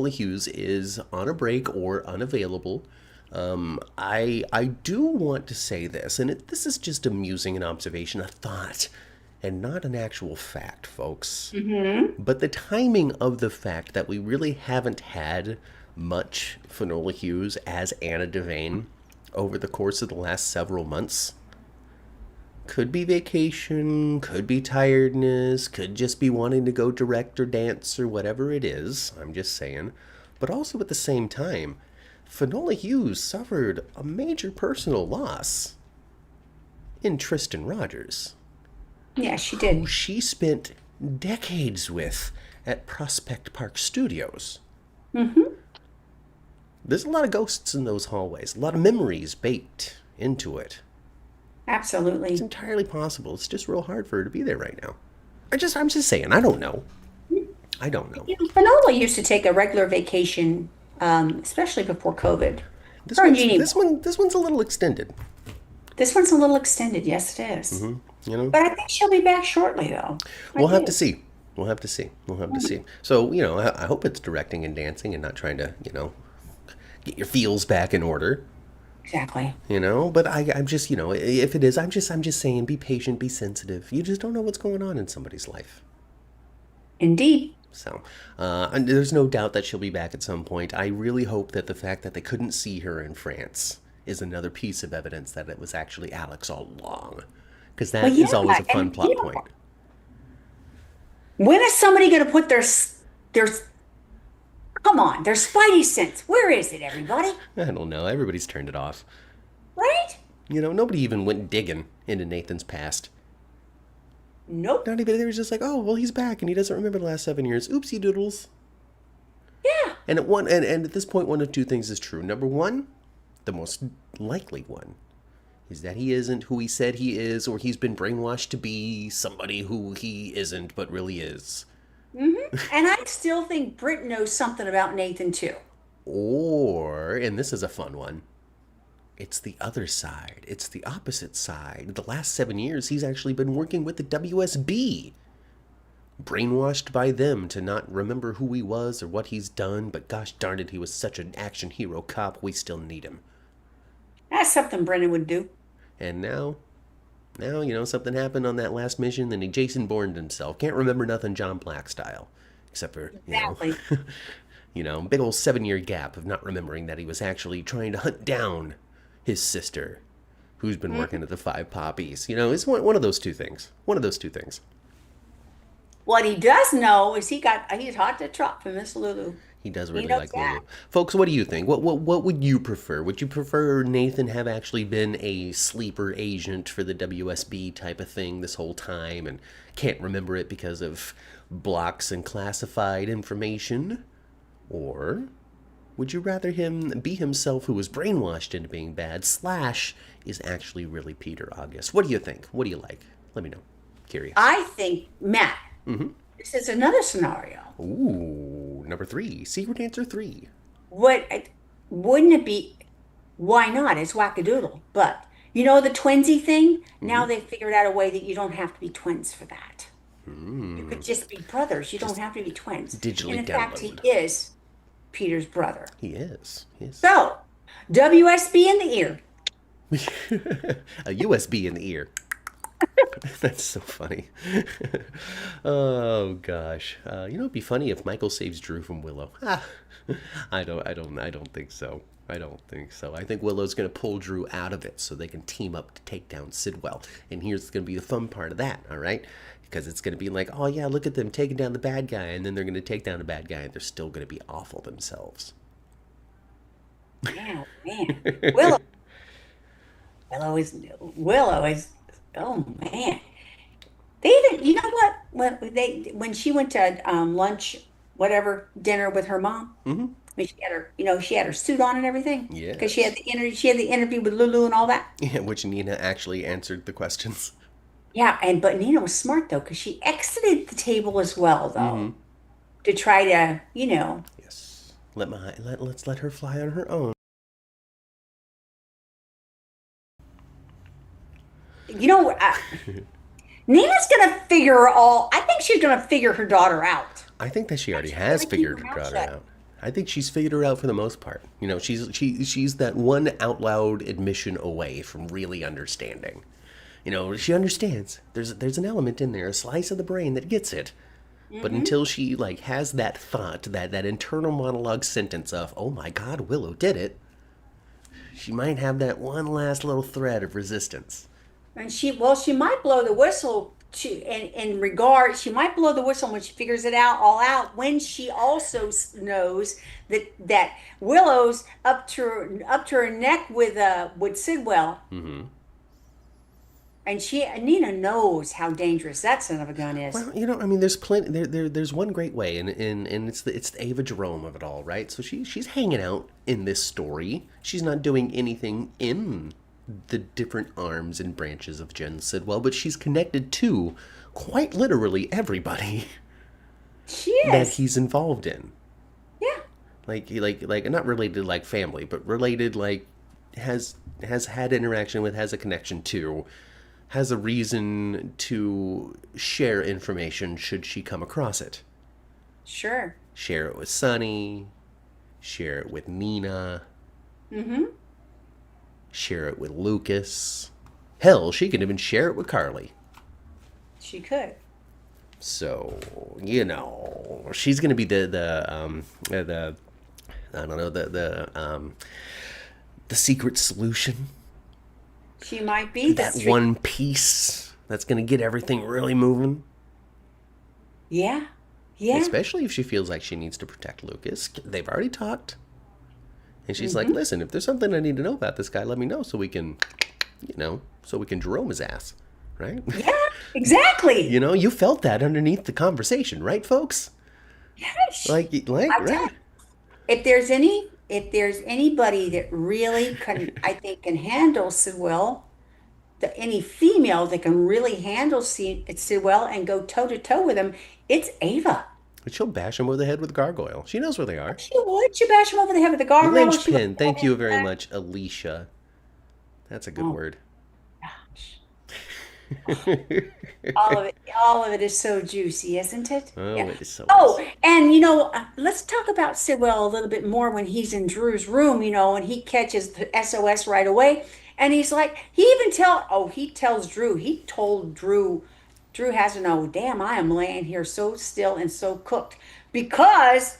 Hughes is on a break or unavailable. I do want to say this, and this is just amusing an observation, a thought, and not an actual fact, folks. Hmm. But the timing of the fact that we really haven't had much Finola Hughes as Anna Devane over the course of the last several months could be vacation, could be tiredness, could just be wanting to go direct or dance or whatever it is. I'm just saying. But also at the same time, Finola Hughes suffered a major personal loss in Tristan Rogers, Yeah, she who did. she spent decades with at Prospect Park Studios. Hmm. There's a lot of ghosts in those hallways, a lot of memories baked into it. It's Absolutely. entirely possible. It's just real hard for her to be there right now. I'm just saying. I don't know. I don't know. You know, Finola used to take a regular vacation, especially before COVID. This Her and one's Jeannie. this one's a little extended. This one's a little extended. Yes, it is. You know, But I think she'll be back shortly, though. I we'll have to do. see. We'll have to see. We'll have to see. So I hope it's directing and dancing and not trying to get your feels back in order. Exactly. But I'm just if it is, I'm just saying, be patient, be sensitive. You just don't know what's going on in somebody's life. Indeed. So, and there's no doubt that she'll be back at some point. I really hope that the fact that they couldn't see her in France is another piece of evidence that it was actually Alex all along. Because Well, that yeah, is always a fun and plot point. when is somebody going to put their come on, their spidey sense? Where is it, everybody? I don't know. Everybody's turned it off. Right? Nobody even went digging into Nathan's past. Nope. Not even, they were just like, oh, well, he's back and he doesn't remember the last 7 years. Oopsie doodles. Yeah. And and at this point, one of two things is true. Number one, the most likely one, is that he isn't who he said he is, or he's been brainwashed to be somebody who he isn't, but really is. And I still think Britt knows something about Nathan too. Or, and this is a fun one, it's the other side. It's the opposite side. The last 7 years, he's actually been working with the WSB. Brainwashed by them to not remember who he was or what he's done, but gosh darn it, he was such an action hero cop, we still need him. That's something Brennan would do. And now, something happened on that last mission, and he Jason Bourne himself. Can't remember nothing John Black style. Except for, Exactly. big old 7-year gap of not remembering that he was actually trying to hunt down his sister, who's been working at the Five Poppies. It's one of those two things. One of those two things. What he does know is he's hot to trot for Miss Lulu. He does He really knows like that. Lulu. Folks, what do you think? What would you prefer? Would you prefer Nathan have actually been a sleeper agent for the WSB type of thing this whole time and can't remember it because of blocks and classified information? Or would you rather him be himself who was brainwashed into being bad / is actually really Peter August? What do you think? What do you like? Let me know. Curious. I think, Matt, this is another scenario. Ooh, number 3. Secret answer 3. Wouldn't it be, why not? It's wackadoodle. But, the twinsy thing, now they've figured out a way that you don't have to be twins for that. You could just be brothers. You don't have to be twins. digitally And in fact, he download. is Peter's brother. He is. So, WSB in the ear. A USB in the ear. That's so funny. Oh gosh. It'd be funny if Michael saves Drew from Willow. I don't think so. I don't think so. I think Willow's gonna pull Drew out of it so they can team up to take down Sidwell. And here's gonna be the fun part of that, all right? Because it's gonna be like, oh yeah, look at them taking down the bad guy, and then they're gonna take down the bad guy, and they're still gonna be awful themselves. Oh, man. Willow is, oh, man. They even, you know what? When she went to lunch, whatever, dinner with her mom, when she had her suit on and everything. Because Yes. she had the interview with Lulu and all that. Yeah, which Nina actually answered the questions. Yeah, but Nina was smart though, because she exited the table as well though, to try to, Yes. Let's let her fly on her own. you know, uh, Nina's gonna figure all. I think she's gonna figure her daughter out. I think that she already She's has gonna keep figured her her mouth daughter shut. out. I think she's figured her out for the most part. She's that one out loud admission away from really understanding. She understands. There's an element in there, a slice of the brain that gets it. But until she has that thought, that internal monologue sentence of, "Oh my God, Willow did it," she might have that one last little thread of resistance. And she might blow the whistle. She might blow the whistle when she figures it out. When she also knows that Willow's up to her neck with Sidwell. And Nina knows how dangerous that son of a gun is. Well, there's plenty. There's one great way, and it's the Ava Jerome of it all, right? So she's hanging out in this story. She's not doing anything in the different arms and branches of Jen Sidwell, but she's connected to, quite literally, everybody She that is. he's involved in. Yeah. Like not related like family, but related like has had interaction with, has a connection to, has a reason to share information should she come across it. Sure. Share it with Sonny, share it with Nina, Mm-hmm. share it with Lucas. Hell, she can even share it with Carly. She could. So, she's gonna be the I don't know, the secret solution. She might be That one piece that's gonna get everything really moving. Yeah. Yeah. Especially if she feels like she needs to protect Lucas. They've already talked. And she's like, listen, if there's something I need to know about this guy, let me know so we can, so we can Jerome his ass. Right? Yeah. Exactly. You felt that underneath the conversation, right, folks? Yes. Like, right? If there's anybody that really can handle Sidwell, any female that can really handle Sidwell and go toe to toe with him, it's Ava. But she'll bash him over the head with a gargoyle. She knows where they are. She would. She bash him over the head with the gargoyle. Linchpin. Thank you very much, Alicia. That's a good word. All of it is so juicy, isn't it? Oh, Yeah. it is so Oh, nice. and let's talk about Sidwell a little bit more when he's in Drew's room, and he catches the SOS right away. And he's like, he tells Drew, he told Drew has to know, damn, I am laying here so still and so cooked because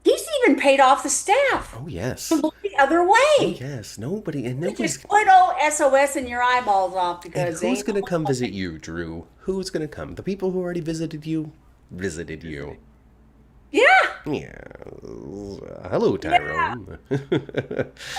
he's even paid off the staff Oh, yes. to look the other Oh, way. yes. Nobody's... Just put old SOS in your eyeballs off And because who's going to come visit you, Drew? Who's going to come? The people who already visited you? Visited you. yeah. Yeah. Hello, Tyrone.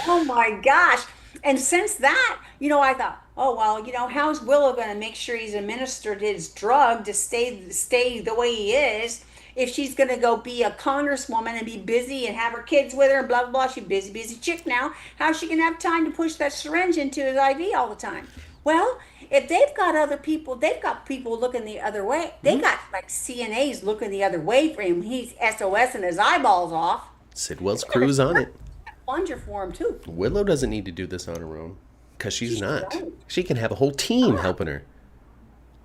Oh my gosh. And since that, I thought, oh well, how's Willow going to make sure he's administered his drug to stay the way he is? If she's going to go be a congresswoman and be busy and have her kids with her and blah blah blah, she's a busy chick now. How's she going to have time to push that syringe into his IV all the time? Well, if they've got people looking the other way. They got like CNAs looking the other way for him. He's SOSing his eyeballs off. Sidwell's crew's on it. Plunger for him too. Willow doesn't need to do this on her own. Because she's not. don't. She can have a whole team helping her.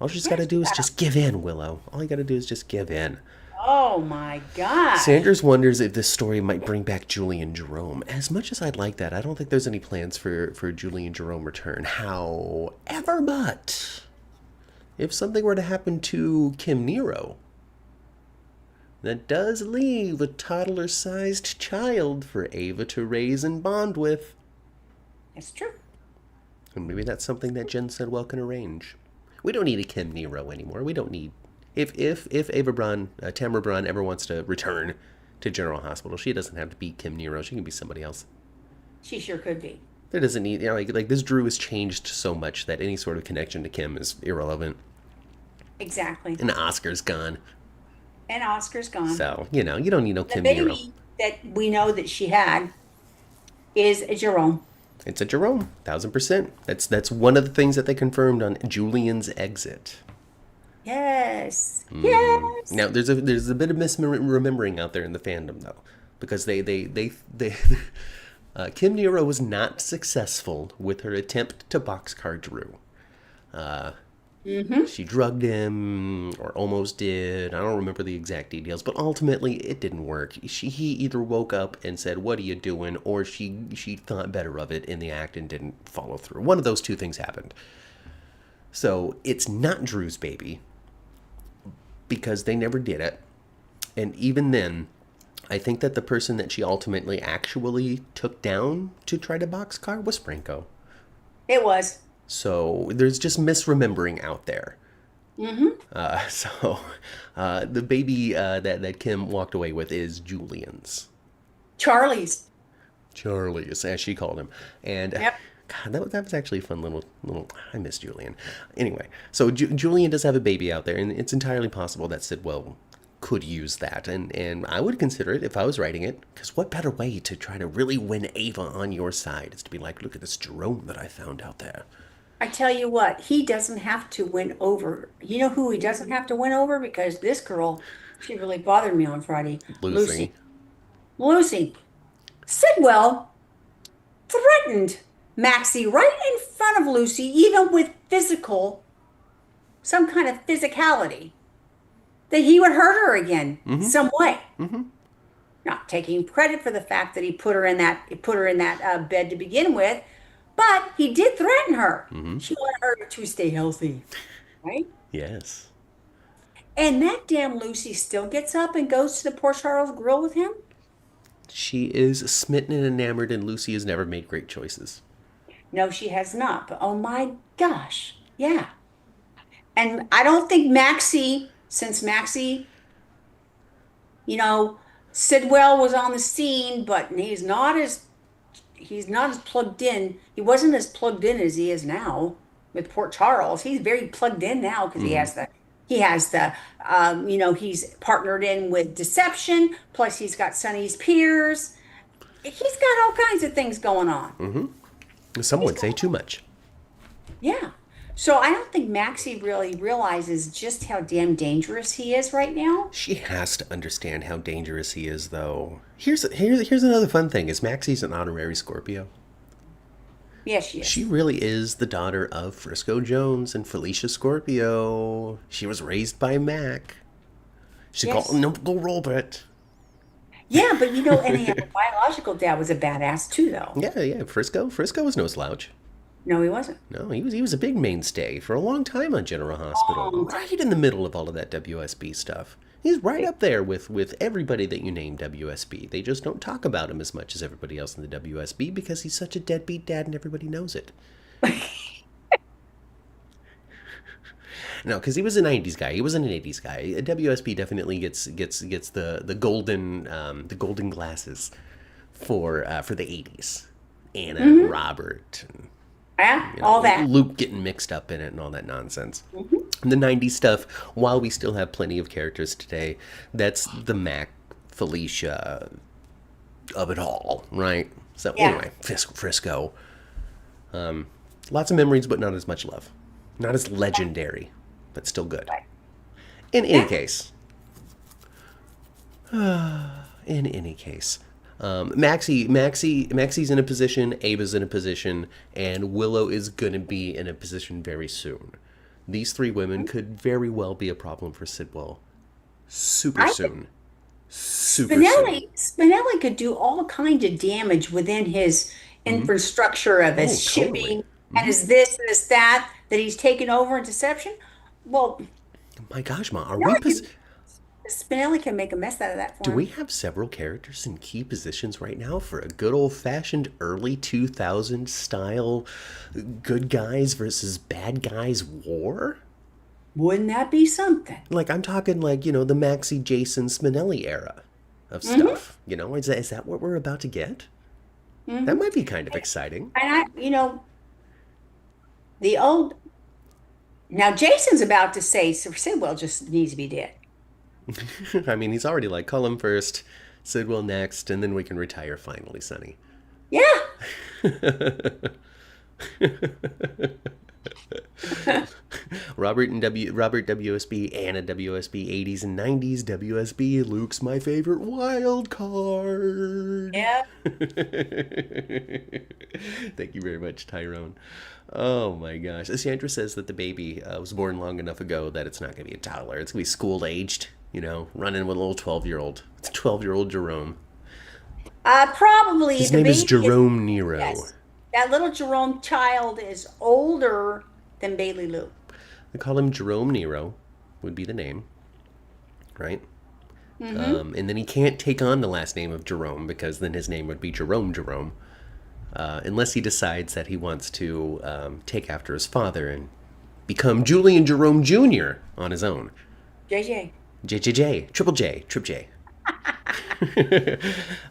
All she's got to do is just give in, Willow. All you got to do is just give in. Oh my God. Sanders wonders if this story might bring back Julie and Jerome. As much as I'd like that, I don't think there's any plans for Julie and Jerome return. However, but if something were to happen to Kim Nero, that does leave a toddler-sized child for Ava to raise and bond with. It's true. And maybe that's something that Jen Sidwell can arrange. We don't need a Kim Nero anymore. We don't need... If Ava Braun, Tamara Braun ever wants to return to General Hospital, she doesn't have to be Kim Nero. She can be somebody else. She sure could be. There doesn't need... like this Drew has changed so much that any sort of connection to Kim is irrelevant. Exactly. And Oscar's gone. And Oscar's gone. So, you don't need no The Kim Nero. baby that we know that she had is a Jerome. It's a Jerome, 1,000%. That's one of the things that they confirmed on Julian's exit. Yes. Yes. Now there's a bit of misremembering out there in the fandom though, because they Kim Nero was not successful with her attempt to boxcar Drew. She drugged him, or almost did. I don't remember the exact details, but ultimately it didn't work. He either woke up and said, "What are you doing?" or she thought better of it in the act and didn't follow through. One of those two things happened. So it's not Drew's baby, because they never did it. And even then, I think that the person that she ultimately actually took down to try to boxcar was Franco. It was. So there's just misremembering out there. So the baby that Kim walked away with is Julian's. Charlie's. Charlie's, as she called him. And Yep. God, that was actually a fun little. I miss Julian. Anyway, so Julian does have a baby out there, and it's entirely possible that Sidwell could use that, and I would consider it if I was writing it, because what better way to try to really win Ava on your side is to be like, look at this Jerome that I found out there. I tell you what, he doesn't have to win over. You know who he doesn't have to win over? Because this girl, she really bothered me on Friday. Lucy. Lucy. Sidwell threatened Maxie right in front of Lucy, even with some kind of physicality, that he would hurt her again some way. Not taking credit for the fact that he put her in that bed to begin with, but he did threaten her. She wanted her to stay healthy, right? Yes. And that damn Lucy still gets up and goes to the Port Charles Grill with him. She is smitten and enamored, and Lucy has never made great choices. No, she has not. But oh my gosh, yeah. And I don't think Maxie, since Maxie, Sidwell was on the scene, but he's not as plugged in. He wasn't as plugged in as he is now with Port Charles. He's very plugged in now because he's partnered in with Deception. Plus, he's got Sonny's peers. He's got all kinds of things going on. Some would say too much. Yeah. So I don't think Maxie really realizes just how damn dangerous he is right now. She has to understand how dangerous he is, though. Here's another fun thing: is Maxie's an honorary Scorpio? Yes, she is. She really is the daughter of Frisco Jones and Felicia Scorpio. She was raised by Mac. She called him Uncle Robert. Yeah, but and her biological dad was a badass too, though. Yeah. Frisco was no slouch. No, he wasn't. No, he was a big mainstay for a long time on General Hospital. Right in the middle of all of that WSB stuff. He's right up there with everybody that you name WSB. They just don't talk about him as much as everybody else in the WSB because he's such a deadbeat dad and everybody knows it. No, because he was a '90s guy. He wasn't an '80s guy. WSB definitely gets the golden glasses for the '80s. Anna and Robert. And, all that. Luke getting mixed up in it and all that nonsense. The '90s stuff, while we still have plenty of characters today, that's the Mac, Felicia of it all, right? So anyway, Frisco. Lots of memories, but not as much love. Not as legendary, but still good. Right. In any case. Maxie's in a position, Ava's in a position, and Willow is going to be in a position very soon. These three women could very well be a problem for Sidwell soon. Spinelli could do all kind of damage within his infrastructure of his shipping and his this and his that he's taken over in Deception. Well, my gosh, Ma, Spinelli can make a mess out of that for him. Do we have several characters in key positions right now for a good old-fashioned early 2000s style good guys versus bad guys war? Wouldn't that be something? Like, I'm talking like, the Maxie, Jason, Spinelli era of stuff. Is that what we're about to get? That might be kind of exciting. And now Jason's about to say Sidwell just needs to be dead. I mean, he's already like, call him first, Sidwell next, and then we can retire finally, Sonny. Yeah. Robert WSB, Anna WSB, 80s and 90s WSB, Luke's my favorite wild card. Yeah. Thank you very much, Tyrone. Oh my gosh. Sandra says that the baby was born long enough ago that it's not going to be a toddler. It's going to be school-aged, running with a little 12-year-old. It's a 12-year-old Jerome. Probably. His name is Jerome Nero. Yes. That little Jerome child is older than Bailey Lou. They call him Jerome Nero, would be the name, right? And then he can't take on the last name of Jerome because then his name would be Jerome. Unless he decides that he wants to take after his father and become Julian Jerome Jr. on his own. JJJ, Triple J.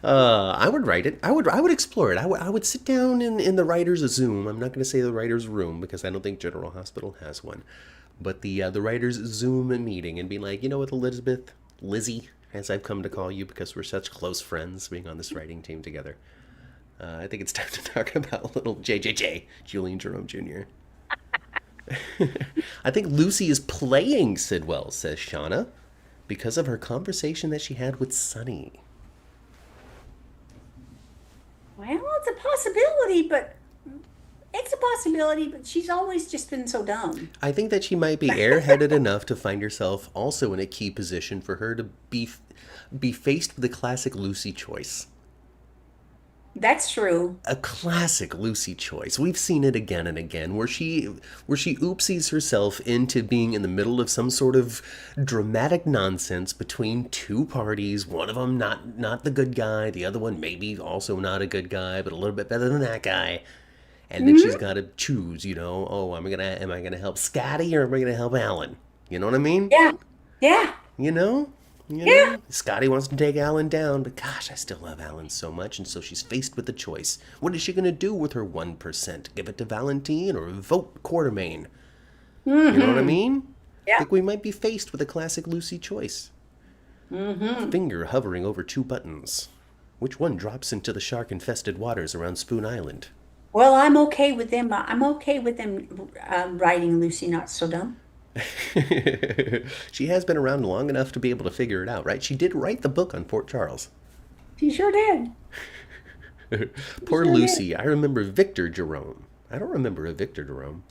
I would write it. I would explore it. I would sit down in the writer's Zoom. I'm not going to say the writer's room because I don't think General Hospital has one. But the writer's Zoom meeting and be like, you know what, Elizabeth? Lizzie, as I've come to call you because we're such close friends being on this writing team together. I think it's time to talk about little JJJ, Julian Jerome Jr. I think Lucy is playing Sidwell, says Shauna, because of her conversation that she had with Sonny. Well, it's a possibility, but she's always just been so dumb. I think that she might be airheaded enough to find herself also in a key position for her to be faced with a classic Lucy choice. That's true. A classic Lucy choice. We've seen it again and again, where she oopsies herself into being in the middle of some sort of dramatic nonsense between two parties. One of them not the good guy, the other one maybe also not a good guy, but a little bit better than that guy. And then she's got to choose, oh, am I gonna help Scotty or am I gonna help Alan? You know what I mean? Yeah. Yeah. You know? Yeah. Scotty wants to take Alan down, but gosh, I still love Alan so much, and so she's faced with the choice. What is she going to do with her 1%? Give it to Valentine or vote Quartermain? You know what I mean? Yeah. I think we might be faced with a classic Lucy choice. Finger hovering over two buttons. Which one drops into the shark-infested waters around Spoon Island? Well, I'm okay with them. I'm okay with them writing Lucy Not So Dumb. She has been around long enough to be able to figure it out, right? She did write the book on Port Charles. She sure did. Poor Lucy. I remember Victor Jerome. I don't remember a Victor Jerome.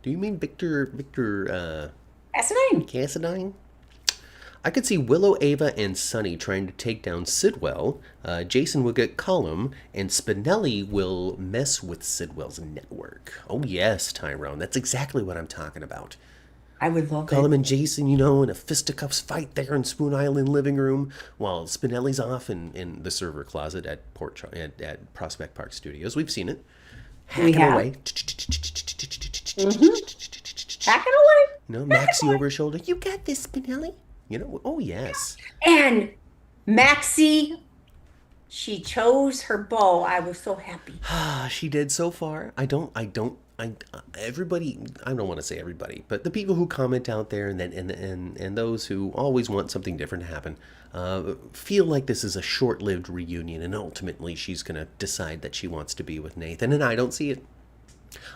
Do you mean Victor Cassadine? I could see Willow, Ava, and Sonny trying to take down Sidwell. Jason will get Column, and Spinelli will mess with Sidwell's network. Oh yes, Tyrone. That's exactly what I'm talking about. I would love Column and Jason, in a fisticuffs fight there in Spoon Island living room, while Spinelli's off in the server closet at at Prospect Park Studios. We've seen it. Hacking away. Hacking away. Maxie over her shoulder. You got this, Spinelli. Oh yes. And Maxie, she chose her bow. I was so happy. She did so far. Everybody, I don't want to say everybody, but the people who comment out there and those who always want something different to happen, feel like this is a short-lived reunion and ultimately she's going to decide that she wants to be with Nathan, and I don't see it.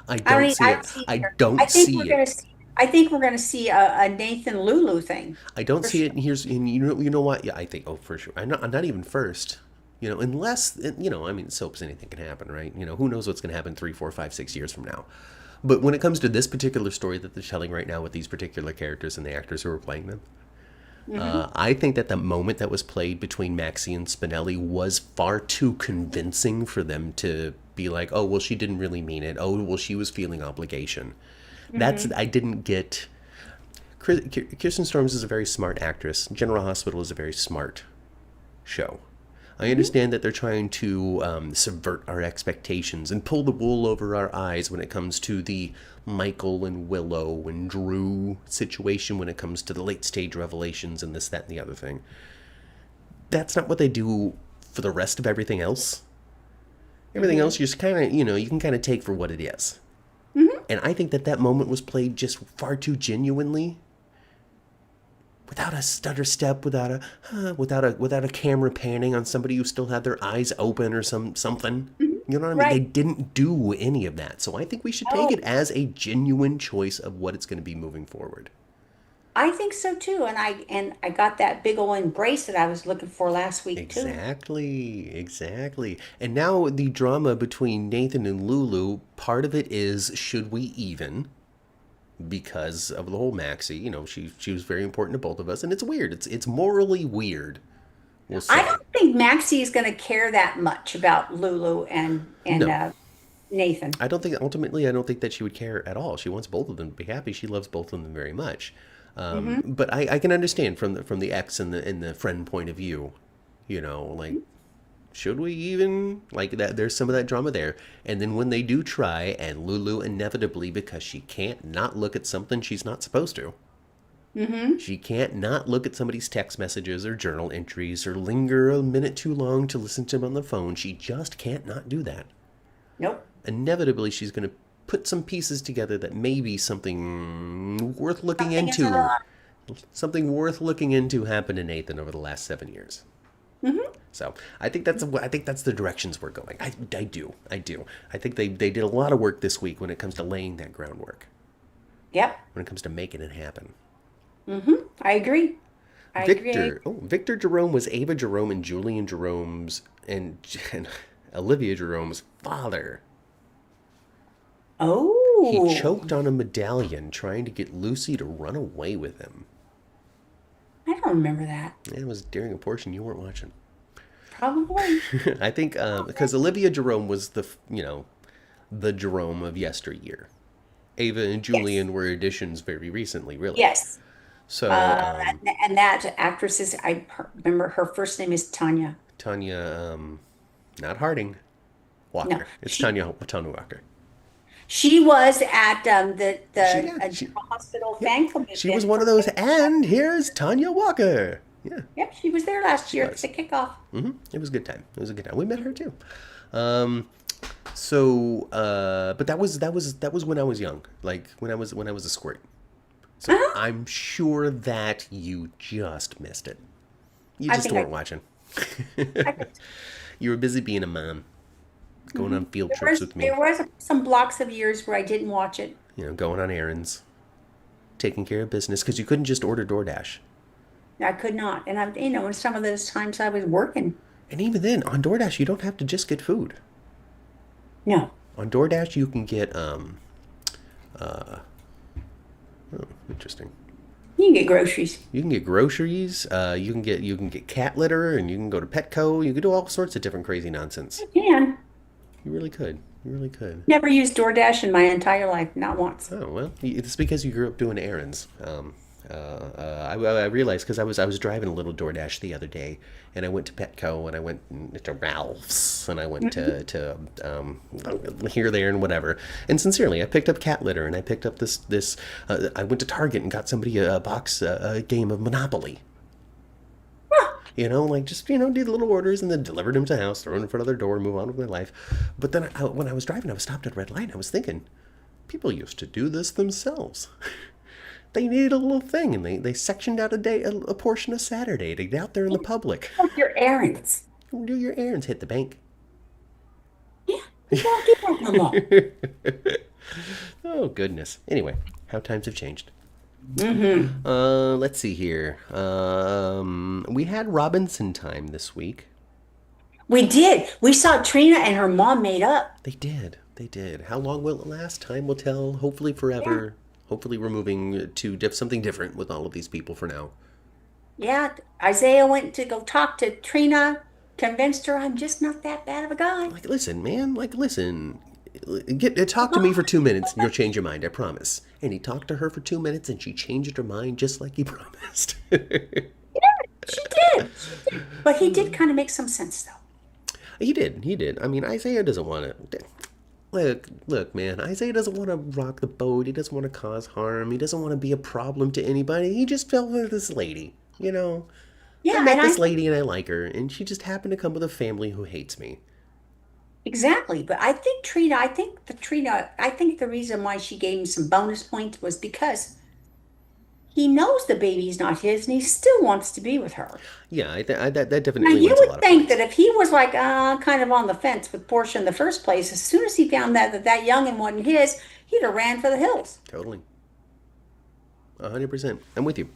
I don't see it. I think we're going to see a Nathan Lulu thing. I don't see it. And you know what? Yeah, I think, for sure. I'm not even first. Unless, soaps, anything can happen, right? Who knows what's going to happen 3, 4, 5, 6 years from now. But when it comes to this particular story that they're telling right now with these particular characters and the actors who are playing them, I think that the moment that was played between Maxie and Spinelli was far too convincing for them to be like, oh, well, she didn't really mean it. Oh, well, she was feeling obligation. I didn't get... Kirsten Storms is a very smart actress. General Hospital is a very smart show. I understand that they're trying to subvert our expectations and pull the wool over our eyes when it comes to the Michael and Willow and Drew situation, when it comes to the late stage revelations and this, that, and the other thing. That's not what they do for the rest of everything else. Everything else, you just kind of, you can kind of take for what it is. And I think that moment was played just far too genuinely, without a stutter step, without a camera panning on somebody who still had their eyes open or something. You know what I mean? Right. They didn't do any of that. So I think we should take it as a genuine choice of what it's going to be moving forward. I think so too, and I got that big old embrace that I was looking for last week too. Exactly. And now the drama between Nathan and Lulu, part of it is, should we even? Because of the whole Maxie, she was very important to both of us, and it's weird. It's morally weird. We'll say. I don't think Maxie is going to care that much about Lulu and No. Nathan. I don't think that she would care at all. She wants both of them to be happy. She loves both of them very much. But I can understand from the ex and the friend point of view, should we even, like, that? There's some of that drama there. And then when they do try, and Lulu inevitably, because she can't not look at something she's not supposed to. She can't not look at somebody's text messages or journal entries or linger a minute too long to listen to them on the phone. She just can't not do that. Nope. Inevitably, she's going to put some pieces together that may be something worth looking Something into. Something worth looking into happened to Nathan over the last 7 years. So I think that's the directions we're going. I do. I think they did a lot of work this week when it comes to laying that groundwork. Yep. When it comes to making it happen. I agree. I agree. Victor Jerome was Ava Jerome and Julian Jerome's and Olivia Jerome's father. Oh. He choked on a medallion trying to get Lucy to run away with him. I don't remember that. It was during a portion you weren't watching. Probably. I think because Olivia Jerome was the Jerome of yesteryear. Ava and Julian were additions very recently, really. Yes. So And that actress is, remember her first name is Tanya. Tanya, not Harding, Walker. No, It's Tanya Walker. She was at the She- hospital fan club. She was one of those. And here's Tanya Walker. Yeah. Yep, she was there last year at was. the kickoff. It was a good time. We met her too. But that was when I was young, like when I was a squirt. So I'm sure that you just missed it. You I just think weren't watching. You were busy being a mom, going on field trips with me. There was some blocks of years where I didn't watch it. Going on errands, taking care of business because you couldn't just order DoorDash. I could not, and and some of those times I was working. And even then, on DoorDash, you don't have to just get food. No. On DoorDash, you can get interesting. You can get groceries. You can get groceries. You can get cat litter, and you can go to Petco. You can do all sorts of different crazy nonsense. You can. You really could. Never used DoorDash in my entire life, not once. Oh well, it's because you grew up doing errands. I realized because I was driving a little DoorDash the other day, and I went to Petco, and I went to Ralph's, and I went to here, there, and whatever. And sincerely, I picked up cat litter, and I picked up this. I went to Target and got somebody a game of Monopoly. Do the little orders and then delivered them to the house, throw them in front of their door, move on with my life. But then when I was driving, I was stopped at a red light. And I was thinking, people used to do this themselves. They needed a little thing, and they sectioned out a portion of Saturday to get out there in the public. Your errands. Do your errands, hit the bank. Yeah, you don't do that no more. Oh, goodness. Anyway, how times have changed. Let's see here. We had Robinson time this week. We did. We saw Trina and her mom made up. They did. How long will it last? Time will tell. Hopefully forever. Yeah. Hopefully we're moving to something different with all of these people for now. Yeah, Isaiah went to go talk to Trina, convinced her I'm just not that bad of a guy. Listen, man. Talk to me for 2 minutes and you'll change your mind, I promise. And he talked to her for 2 minutes and she changed her mind just like he promised. Yeah, she did. But he did kind of make some sense, though. He did. I mean, Isaiah doesn't want to... Look, man, Isaiah doesn't want to rock the boat. He doesn't want to cause harm. He doesn't want to be a problem to anybody. He just fell with this lady, Yeah, I met this lady and I like her, and she just happened to come with a family who hates me. Exactly. But I think the reason why she gave him some bonus points was because he knows the baby's not his, and he still wants to be with her. Yeah, that definitely now, you wins a lot would of think points. that if he was like kind of on the fence with Portia in the first place, as soon as he found that youngin' wasn't his, he'd have ran for the hills. Totally. 100%. I'm with you.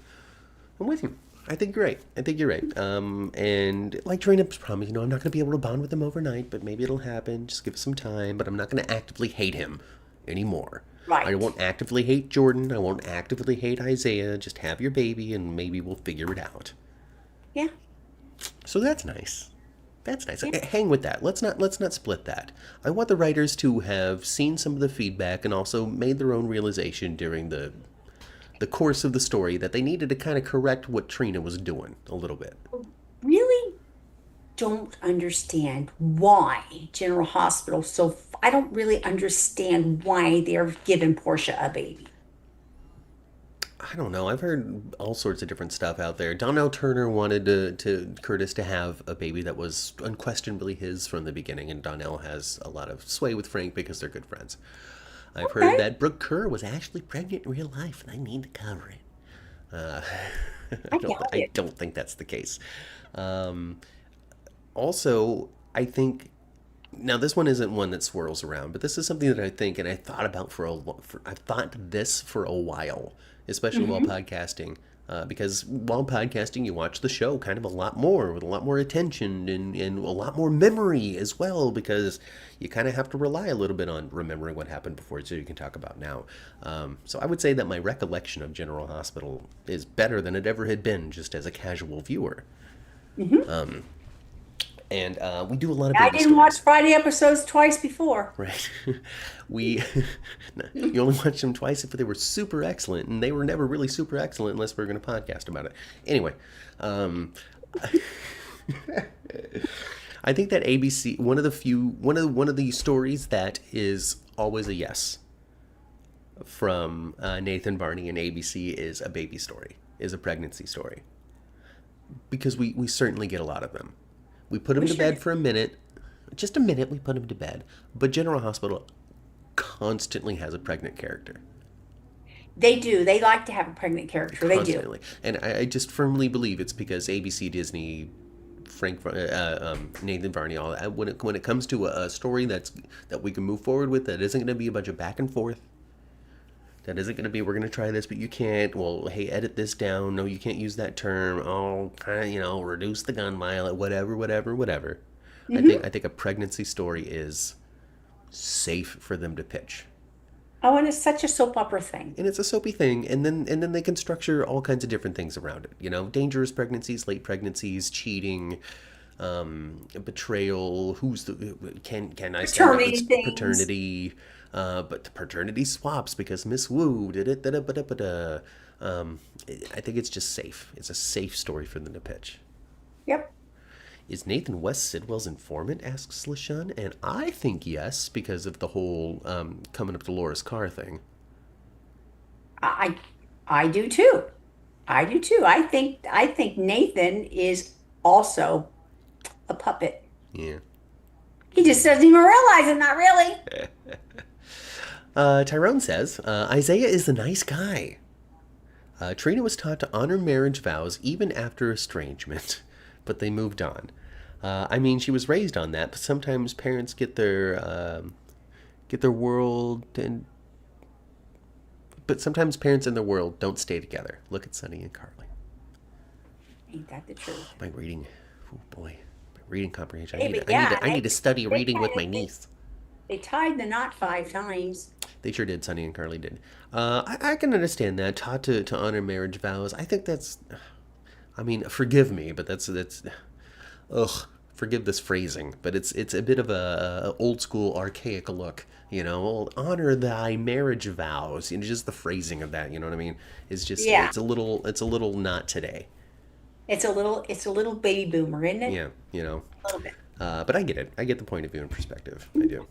I think you're right. And like Trina's promise, I'm not going to be able to bond with him overnight, but maybe it'll happen. Just give us some time. But I'm not going to actively hate him anymore. Right. I won't actively hate Jordan. I won't actively hate Isaiah. Just have your baby, and maybe we'll figure it out. Yeah. So that's nice. Yeah. Hang with that. Let's not split that. I want the writers to have seen some of the feedback and also made their own realization during the course of the story that they needed to kind of correct what Trina was doing a little bit. Really don't understand why General Hospital I don't really understand why they're giving Portia a baby. I don't know. I've heard all sorts of different stuff out there. Donnell Turner wanted to Curtis to have a baby that was unquestionably his from the beginning, and Donnell has a lot of sway with Frank because they're good friends. I've heard that Brooke Kerr was actually pregnant in real life, and I need to cover it. Uh, I doubt I it. don't think that's the case. Um, Also, I think now this one isn't one that swirls around, but this is something that I think and I thought about I've thought this for a while, especially while Hmm. podcasting. Because while podcasting, you watch the show kind of a lot more with a lot more attention and a lot more memory as well, because you kind of have to rely a little bit on remembering what happened before so you can talk about now. So I would say that my recollection of General Hospital is better than it ever had been just as a casual viewer. Hmm. And we do a lot of I baby didn't watch stories. Friday episodes twice before. Right. we you only watch them twice if they were super excellent, and they were never really super excellent unless we are going to podcast about it. Anyway, um, I think that ABC one of the stories that is always a yes from Nathan Varney and ABC is a baby story, is a pregnancy story, because we certainly get a lot of them. We put him We to sure bed do. for a minute, just a minute. We put him to bed, but General Hospital constantly has a pregnant character. They do. They like to have a pregnant character. They do. Constantly. And I just firmly believe it's because ABC, Disney, Nathan Varney, all that. When it comes to a story that we can move forward with, that isn't going to be a bunch of back and forth. That isn't going to be, we're going to try this, but you can't. Well, hey, edit this down. No, you can't use that term. Oh, kind of, reduce the gun mile. Whatever, whatever, whatever. Hmm. I think a pregnancy story is safe for them to pitch. Oh, and it's such a soap opera thing. And it's a soapy thing, and then they can structure all kinds of different things around it. Dangerous pregnancies, late pregnancies, cheating, betrayal. Can I stand up Paternity this things. paternity? But the paternity swaps because Miss Wu did it. Da da da da. I think it's just safe. It's a safe story for them to pitch. Yep. Is Nathan West Sidwell's informant? Asks LaShawn, and I think yes because of the whole coming up to Laura's car thing. I I do too. I do too. I think Nathan is also a puppet. Yeah. He just doesn't even realize it. Not really. Tyrone says, Isaiah is the nice guy. Trina was taught to honor marriage vows even after estrangement, but they moved on. I mean, she was raised on that, but sometimes parents get their world, and but sometimes parents in their world don't stay together. Look at Sonny and Carly. Ain't that the truth? My reading, oh boy, my reading comprehension. Hey, but yeah, I need to study they reading kind with my of niece. they tied the knot 5 times. They sure did. Sonny and Carly did. I can understand that. Taught to honor marriage vows. I think that's. I mean, forgive me, but that's. Ugh, forgive this phrasing, but it's a bit of a old school, archaic look. Well, honor thy marriage vows. Just the phrasing of that. You know what I mean? It's just Yeah, it's a little not today. it's a little baby boomer, isn't it? Yeah, A little bit. But I get it. I get the point of view and perspective. I do.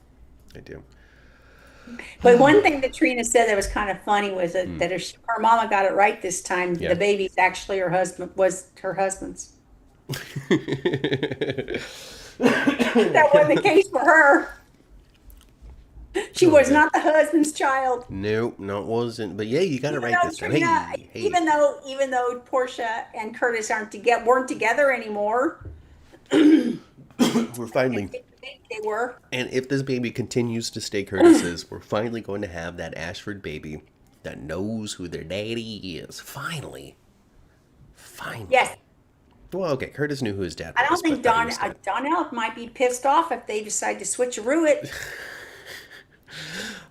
I do. But one thing that Trina said that was kind of funny was that, Hmm. that if her mama got it right this time, Yeah. the baby's actually her husband's. That wasn't the case for her. She Oh was man. not the husband's child. No, it wasn't. But yeah, you got it Even right though this time. Trina, Hey, hey. even though Portia and Curtis weren't together anymore, We're and finally, they were. and if this baby continues to stay Curtis's, we're finally going to have that Ashford baby that knows who their daddy is. Finally. Finally. Yes, Well, okay, Curtis knew who his dad I was, don't but think thought he was dead. Donnell might be pissed off if they decide to switcheroo it.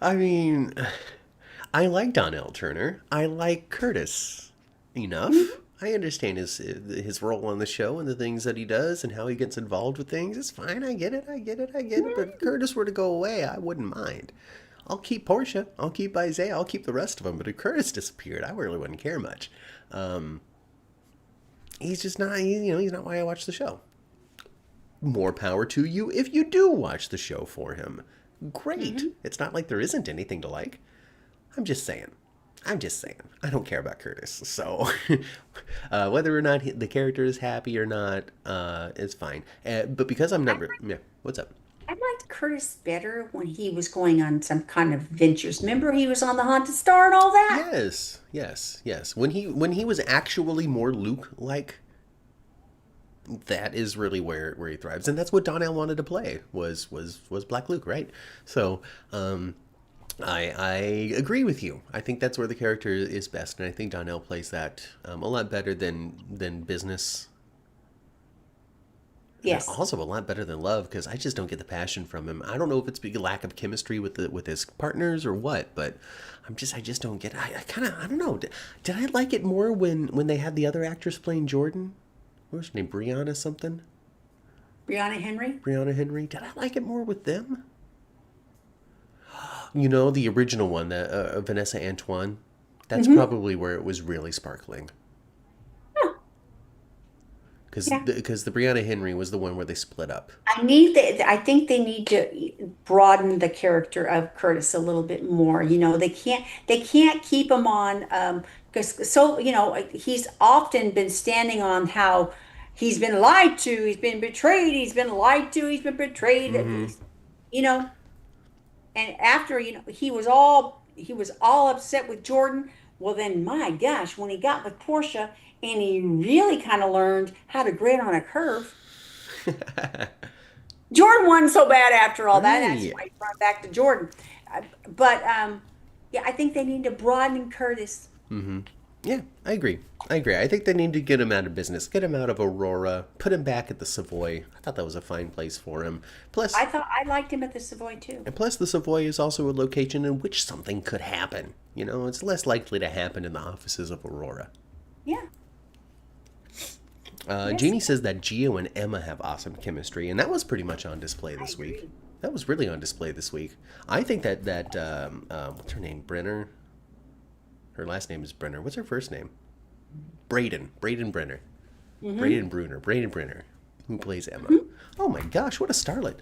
I mean, I like Donnell Turner. I like Curtis enough. Mhm. I understand his role on the show and the things that he does and how he gets involved with things. It's fine. I get it. I get it. I get it. But if Curtis were to go away, I wouldn't mind. I'll keep Portia. I'll keep Isaiah. I'll keep the rest of them. But if Curtis disappeared, I really wouldn't care much. Um, he's just not. He's not why I watch the show. More power to you if you do watch the show for him. Great. Mhm. It's not like there isn't anything to like. I'm just saying. I'm just saying. I don't care about Curtis. So whether or not the character is happy or not, it's fine. But because I'm not. Yeah. What's up? I liked Curtis better when he was going on some kind of ventures. Remember, he was on the Haunted Star and all that. Yes, yes, yes. When he was actually more Luke like, that is really where he thrives, and that's what Donnell wanted to play was Black Luke, right? So, I agree with you. I think that's where the character is best, and I think Donnell plays that a lot better than Business. And Yes. also a lot better than Love, because I just don't get the passion from him. I don't know if it's because lack of chemistry with his partners or what, but I just don't get. I kind of I don't know. Did I like it more when they had the other actress playing Jordan? What was her name? Brianna something? Brianna Henry. Brianna Henry. Did I like it more with them? You know, the original one, the Vanessa Antoine. That's Mm-hmm. probably where it was really sparkling. Huh. Because Yeah. the Brianna Henry was the one where they split up. I think they need to broaden the character of Curtis a little bit more. They can't keep him on because he's often been standing on how he's been lied to, he's been betrayed, he's been lied to, he's been betrayed. Mm-hmm. You know, and after he was all upset with Jordan. Well, then my gosh, when he got with Portia and he really kind of learned how to grade on a curve. Jordan wasn't so bad after all that. That's Right. why he brought back to Jordan. But yeah, I think they need to broaden Curtis. Mm-hmm. Yeah, I agree. I agree. I think they need to get him out of business, get him out of Aurora, put him back at the Savoy. I thought that was a fine place for him. Plus, I thought I liked him at the Savoy too. the Savoy is also a location in which something could happen. You know, it's less likely to happen in the offices of Aurora. Yeah. Yes, Jeannie says that Gio and Emma have awesome chemistry, and that was pretty much on display I this week. agree. That was really on display this week. I think that what's her name, Brenner. Her last name is Brenner. What's her first name? Braden Brenner. Hmm. Braden Brenner, who plays Emma. Hmm. Oh my gosh, what a starlet!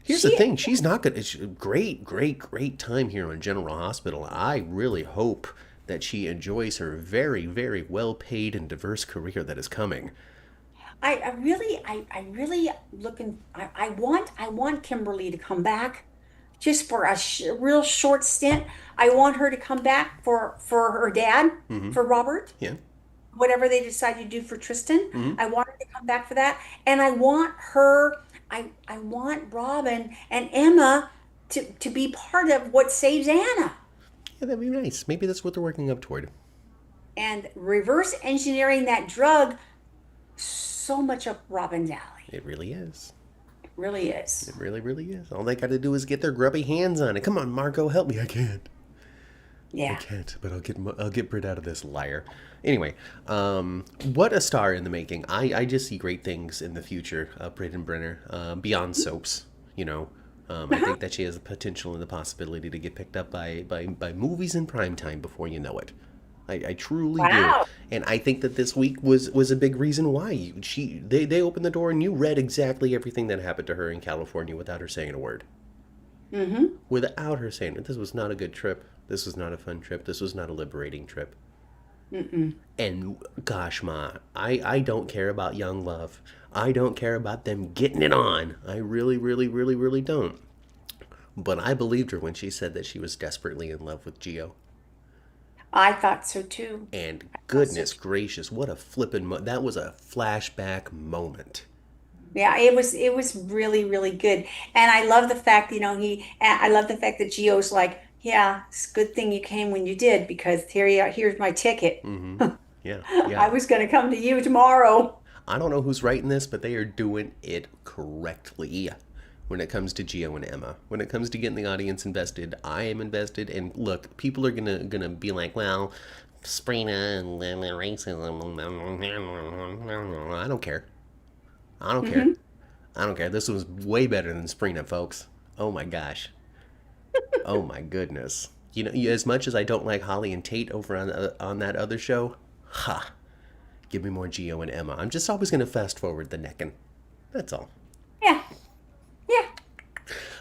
Here's the She, thing: she's not good. It's a great time here on General Hospital. I really hope that she enjoys her very, very well paid and diverse career that is coming. I really looking. I want Kimberly to come back, just for a real short stint. I want her to come back for her dad, Mm-hmm. for Robert. Yeah. Whatever they decide to do for Tristan. Mm-hmm. I want her to come back for that. And I want Robin and Emma to be part of what saves Anna Yeah, that'd be nice. Maybe that's what they're working up toward. and reverse engineering that drug so much up Robin's alley. It really is. It really is. It really, really is. All they got to do is get their grubby hands on it. Come on, Margot, help me. I can't. I Yeah. can't. But I'll get Britt out of this, liar. Anyway, what a star in the making. I just see great things in the future of Braden Brenner, beyond soaps. You know, I Uh-huh. think that she has the potential and the possibility to get picked up by movies in prime time before you know it. I truly do, Wow. and I think that this week was a big reason why they opened the door and you read exactly everything that happened to her in California without her saying a word, Mm-hmm. without her saying it. This was not a good trip. This was not a fun trip. This was not a liberating trip. Mm-mm. And gosh, Ma, I don't care about young love. I don't care about them getting it on. I really, really, really, really don't. But I believed her when she said that she was desperately in love with Gio. I thought so too. And I thought so goodness too. gracious, what a that was a flashback moment. Yeah, it was really, really good. And I love the fact, I love the fact that Gio's like, yeah, it's a good thing you came when you did because here's my ticket. Mm-hmm. Yeah, I yeah. was going to come to you tomorrow. I don't know who's writing this, but they are doing it correctly when it comes to Gio and Emma. When it comes to getting the audience invested, I am invested. And look, people are gonna be like, well, Sprina and racism. I don't care. I don't care. Hmm. I don't care. This was way better than Sprina, folks. Oh my gosh. Oh my goodness. You know, as much as I don't like Holly and Tate over on that other show, ha, give me more Gio and Emma. I'm just always gonna fast forward the necking. That's all. Yeah, yeah.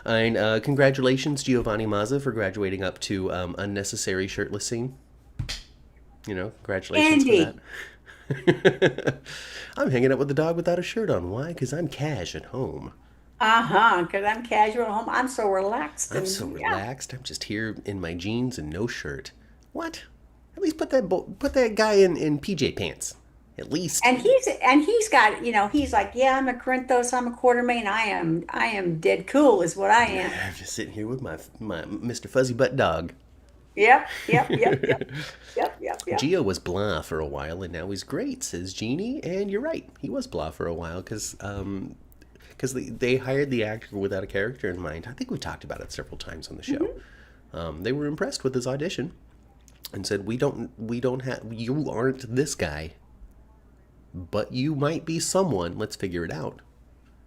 And congratulations, Giovanni Mazza, for graduating up to unnecessary shirtless scene. You know, congratulations for Andy. that. I'm hanging out with the dog without a shirt on. Why? Because I'm cash at home. Uh-huh, because I'm casual at home. I'm so relaxed I'm so and yeah. relaxed. I'm just here in my jeans and no shirt. What? At least put that guy in PJ pants. At least. And he's got, he's like, yeah, I'm a Corinthos, I'm a Quartermain. I am dead cool is what I am. I'm just sitting here with my Mr. Fuzzy Butt dog. Yep, yep, yep, yep, yep, yep, yep. Geo was blah for a while, and now he's great, says Jeannie. And you're right, he was blah for a while because they hired the actor without a character in mind. I think we talked about it several times on the show. Hmm. They were impressed with his audition and said, we don't have, you aren't this guy, but you might be someone. Let's figure it out.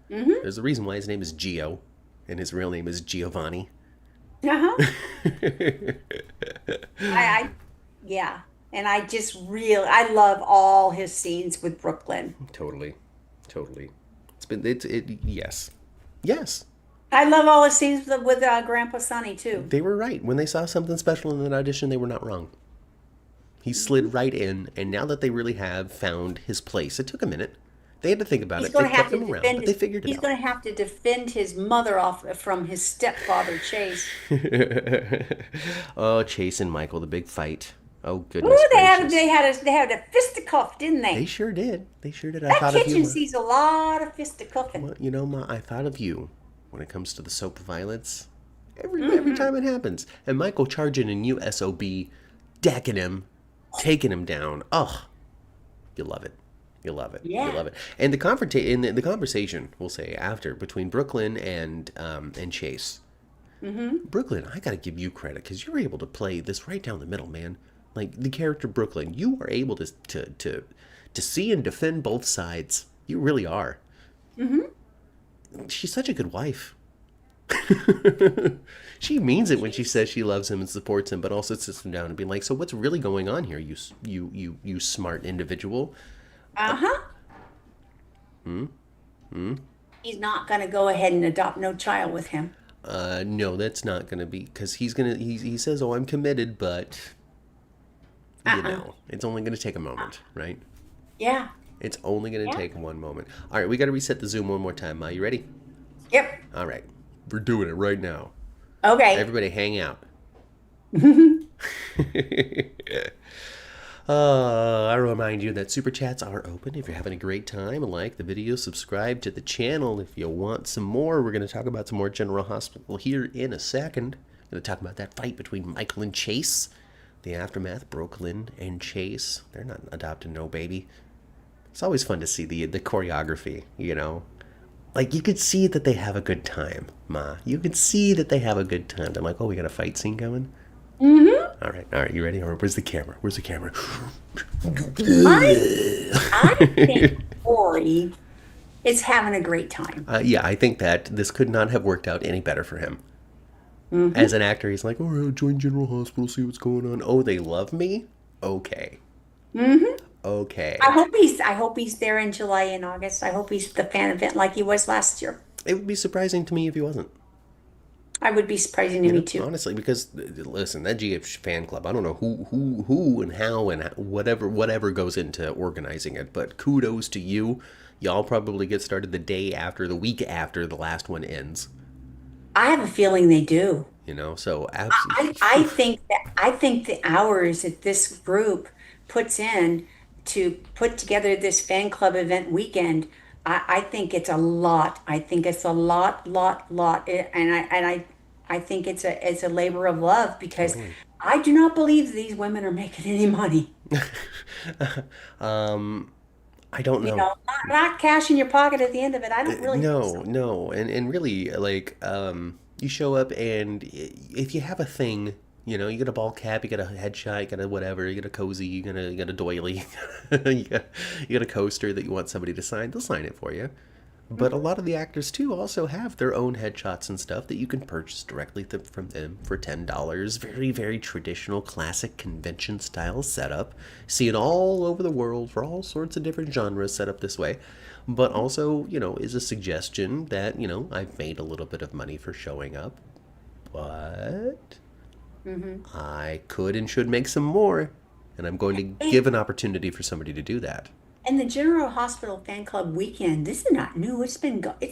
Hmm. There's a reason why his name is Geo, and his real name is Giovanni. Uh-huh. I yeah. And I love all his scenes with Brooklyn. Totally, totally. Yes, yes. I love all his scenes with Grandpa Sonny too. They were right. When they saw something special in an audition, they were not wrong. He slid right in, and now that they really have found his place, it took a minute. They had to think about He's it. going They to have kept to him around, defend but they his, figured it he's out. going to have to defend his mother off from his stepfather Chase. Oh, Chase and Michael, the big fight. Oh, goodness Ooh, gracious. they had a fisticuff, didn't They they? sure did. They sure did. I That thought of you, kitchen Ma. sees a lot of fisticuffing. Well, Ma, I thought of you when it comes to the soap violence. Every time it happens. And Michael charging in you, SOB, decking him, taking him down. Oh, you love it. You love it. You Yeah. love it. And the conversation, we'll say, after, between Brooklyn and Chase. Mm-hmm. Brooklyn, I gotta give you credit because you're able to play this right down the middle, man. Like the character Brooklyn, you are able to see and defend both sides. You really are. Mm-hmm. She's such a good wife. She means it when she says she loves him and supports him, but also sits him down and be like, "So what's really going on here? You smart individual." Uh-huh. He's not going to go ahead and adopt no child with him. No, that's not gonna be because he says, "Oh, I'm committed," but Uh-uh. it's only gonna take a moment, right? Yeah. It's only gonna Yeah. take one moment. All right, we got to reset the Zoom one more time. Ma, you ready? Yep. All right, we're doing it right now. Okay. Everybody, hang out. I remind you that super chats are open if you're having a great time. Like the video, subscribe to the channel if you want some more. We're going to talk about some more General Hospital here in a second. Going to talk about that fight between Michael and Chase, the aftermath, Brooklyn and Chase. They're not adopting no baby. It's always fun to see the choreography, Like, you could see that they have a good time, Ma. You could see that they have a good time. They're like, oh, we got a fight scene coming? Mm-hmm. All right, you ready? Or where's the camera? Where's the camera? I think Corey is having a great time. Yeah, I think that this could not have worked out any better for him. Mm-hmm. As an actor, he's like, all right, join General Hospital, see what's going on. Oh, they love me? Okay. Mm-hmm. Okay. I hope he's there in July and August. I hope he's at the fan event like he was last year. It would be surprising to me if he wasn't. I would be surprising to me too. Honestly, because listen, that GF fan club, I don't know who and how and whatever goes into organizing it, but kudos to you. Y'all probably get started the week after the last one ends. I have a feeling they do. So I, absolutely. I think the hours that this group puts in to put together this fan club event weekend, I think it's a lot. I think it's a lot, and I think it's a labor of love because Totally. I do not believe these women are making any money. I don't know. Not cash in your pocket at the end of it. I don't really think No, so. no, and really, like, you show up, and if you have a thing, you get a ball cap, you get a headshot, you get a whatever, you get a cozy, you get a doily, you get a coaster that you want somebody to sign, they'll sign it for you. But a lot of the actors too also have their own headshots and stuff that you can purchase directly from them for $10. Very, very traditional, classic convention style setup. See it all over the world for all sorts of different genres set up this way. But also, is a suggestion that, I've made a little bit of money for showing up, but Hmm. I could and should make some more. And I'm going to give an opportunity for somebody to do that. And the General Hospital Fan Club weekend, this is not new. It's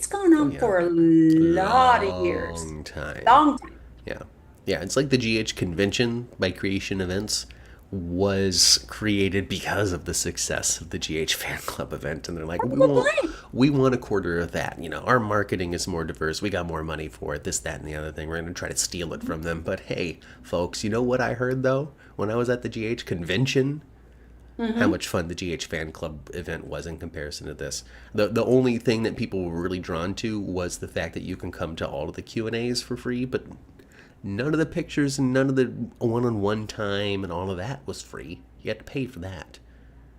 gone Oh on yeah, for a lot of years. long time. Long time. Yeah. Yeah, it's like the GH convention by Creation Events was created because of the success of the GH fan club event, and they're like, That's a good point. we want a quarter of that. Our marketing is more diverse. We got more money for it, this, that, and the other thing. We're going to try to steal it from them. But hey, folks, you know what I heard though when I was at the GH convention? How much fun the GH fan club event was in comparison to this. The only thing that people were really drawn to was the fact that you can come to all of the Q&As for free, but none of the pictures and none of the one-on-one time and all of that was free. You had to pay for that.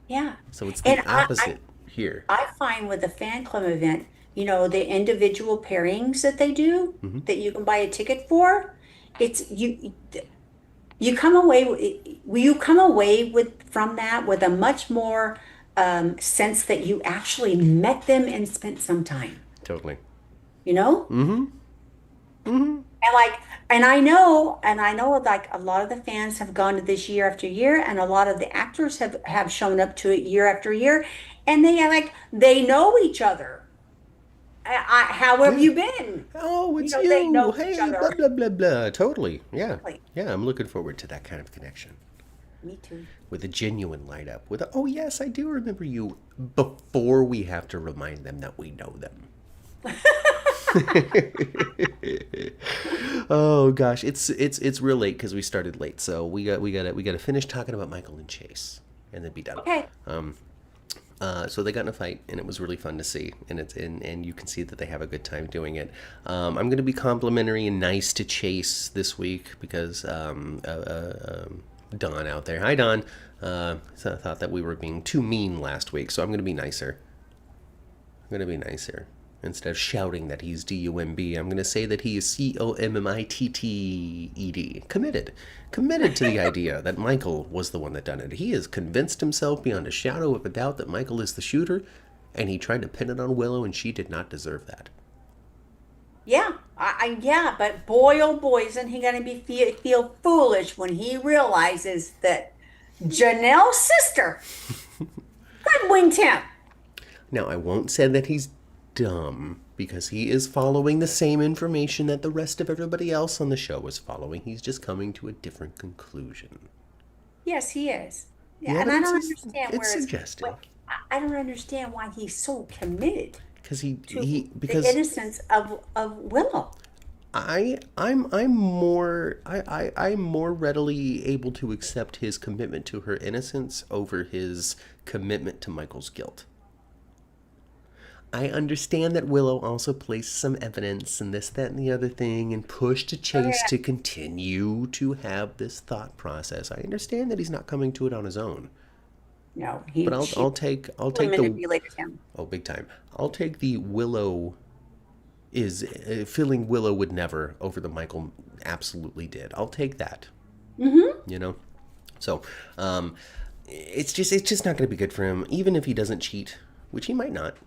Yeah. So it's And the opposite here. I find with the fan club event, the individual pairings that they do that you can buy a ticket for, it's you come away from that with a much more sense that you actually met them and spent some time, Totally. you know? Mm-hmm. Mm-hmm. And I know like a lot of the fans have gone to this year after year, and a lot of the actors have shown up to it year after year, and they know each other. How have Yeah. you been? Oh, it's They you. know each Hey, blah, other. blah, blah, blah. Totally. Yeah. Like, Yeah, I'm looking forward to that kind of connection. me too. With a genuine light up. Oh, yes, I do remember you, before we have to remind them that we know them. Oh gosh, it's real late because we started late, so we got to finish talking about Michael and Chase, and then be done. Okay. So they got in a fight, and it was really fun to see, and you can see that they have a good time doing it. I'm going to be complimentary and nice to Chase this week because Don out there. Hi, Don. So I thought that we were being too mean last week, so I'm going to be nicer. Instead of shouting that he's D-U-M-B, I'm going to say that he is C-O-M-M-I-T-T-E-D. Committed. Committed to the idea that Michael was the one that done it. He has convinced himself beyond a shadow of a doubt that Michael is the shooter, and he tried to pin it on Willow, and she did not deserve that. Yeah. Yeah, but boy, oh boy, isn't he going to feel foolish when he realizes that Janelle's sister hoodwinked him. Now, I won't say that he's dumb, because he is following the same information that the rest of everybody else on the show is following. He's just coming to a different conclusion. Yes, he is. Yeah, Yeah, and but I it's don't just- understand it's suggesting. I don't understand why he's so committed Because to the because innocence of Willow. I'm more I'm more readily able to accept his commitment to her innocence over his commitment to Michael's guilt. I understand that Willow also placed some evidence and this, that, and the other thing, and pushed Chase to continue to have this thought process. I understand that he's not coming to it on his own, No, but I'll she take manipulated him. big time. I'll take the Willow is feeling Willow would never over the Michael absolutely did. I'll take that. So it's just not going to be good for him, even if he doesn't cheat, which he might not.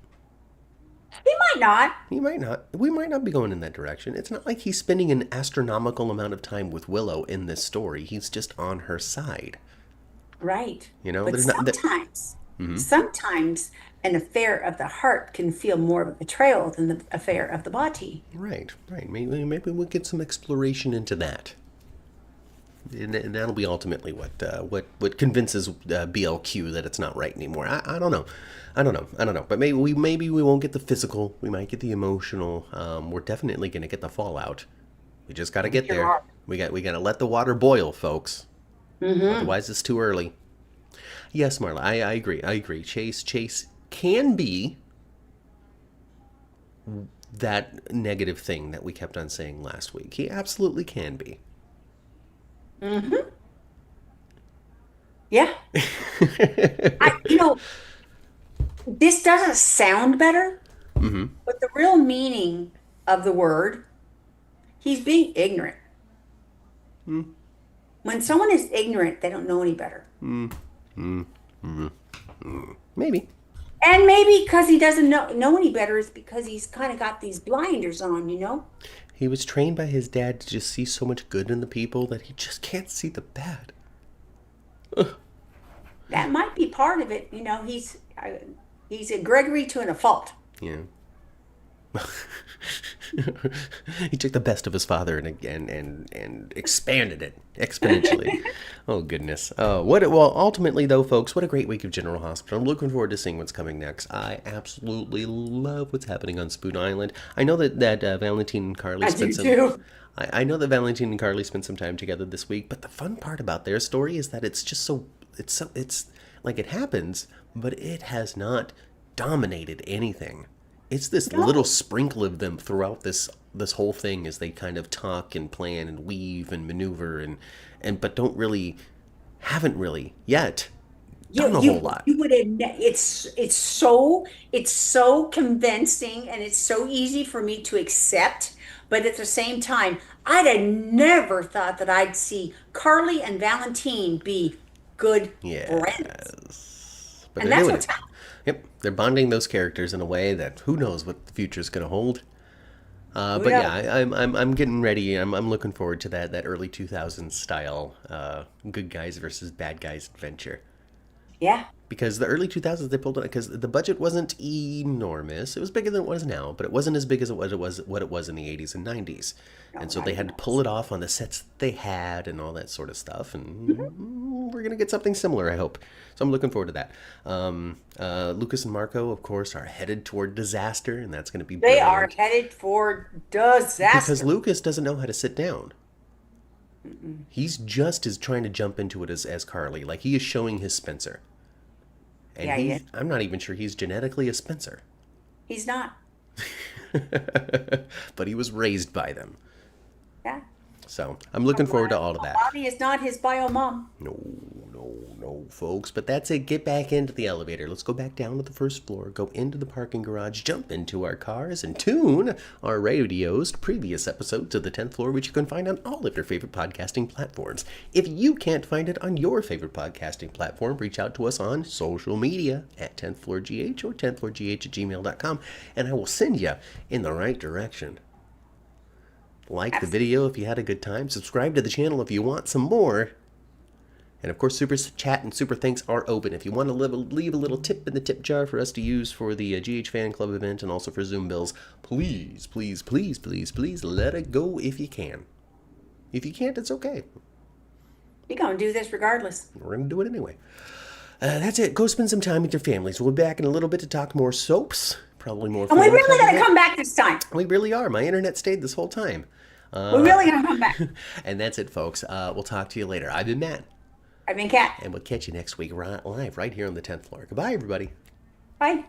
He might not. He might not. We might not be going in that direction. It's not like he's spending an astronomical amount of time with Willow in this story. He's just on her side. Right. But But there's not. sometimes an affair of the heart can feel more of a betrayal than the affair of the body. Right. Maybe we'll get some exploration into that. And that'll be ultimately what convinces BLQ that it's not right anymore. I don't know. But maybe we won't get the physical. We might get the emotional. We're definitely going to get the fallout. We just got to get there. Sure. We got to let the water boil, folks. Otherwise, it's too early. Yes, Marla, I agree. Chase can be that negative thing that we kept on saying last week. He absolutely can be. Yeah. This doesn't sound better, but the real meaning of the word, he's being ignorant. When someone is ignorant, they don't know any better. Maybe. And maybe because he doesn't know any better is because he's kind of got these blinders on, He was trained by his dad to just see so much good in the people that he just can't see the bad. That might be part of it. he's a Gregory to a fault. Yeah. He took the best of his father and expanded it exponentially. Oh goodness. Well, ultimately though, folks, what a great week of General Hospital. I'm looking forward to seeing what's coming next. I absolutely love what's happening on Spoon Island. I know that Valentine and Carly I do too. I know that Valentine and Carly spent some time together this week, but the fun part about their story is that it's just it's like it happens, but it has not dominated anything. It's this little sprinkle of them throughout this whole thing as they kind of talk and plan and weave and maneuver and but haven't really yet done a whole lot. You would admit it's so convincing and it's so easy for me to accept. But at the same time, I'd have never thought that I'd see Carly and Valentine be good friends. But And they're that's doing what's it. happening. Yep, they're bonding those characters in a way that who knows what the future's going to hold. But knows? yeah, I'm getting ready. I'm looking forward to that early 2000s style good guys versus bad guys adventure. Yeah. Because the early 2000s they pulled it because the budget wasn't enormous. It was bigger than it was now, but it wasn't as big as what it was in the 80s and 90s. And so they had to pull it off on the sets that they had and all that sort of stuff. And we're going to get something similar, I hope. So I'm looking forward to that. Lucas and Marco, of course, are headed toward disaster, and that's going to be They brilliant. are headed for disaster. Because Lucas doesn't know how to sit down. He's just is trying to jump into it as Carly. Like he is showing his Spencer. And I'm not even sure he's genetically a Spencer. He's not. But he was raised by them. Yeah. So I'm looking forward to all of that. Bobby is not his bio mom. No, folks. But that's it. Get back into the elevator. Let's go back down to the first floor, go into the parking garage, jump into our cars, and tune our radios to previous episodes of the 10th floor, which you can find on all of your favorite podcasting platforms. If you can't find it on your favorite podcasting platform, reach out to us on social media at 10th floor GH or 10thfloorgh@gmail.com, and I will send you in the right direction. Like the video if you had a good time. Subscribe to the channel if you want some more. And of course, super chat and super thanks are open. If you want to leave a little tip in the tip jar for us to use for the GH Fan Club event and also for Zoom bills, please, please, please, please, please let it go if you can. If you can't, it's okay. You're going to do this regardless. We're going to do it anyway. That's it. Go spend some time with your families. We'll be back in a little bit to talk more soaps. Probably more. And we really got to come back this time. We really are. My internet stayed this whole time. We're really going to come back. And that's it, folks. We'll talk to you later. I've been Matt. I've been Kat. And we'll catch you next week live right here on the 10th floor. Goodbye, everybody. Bye.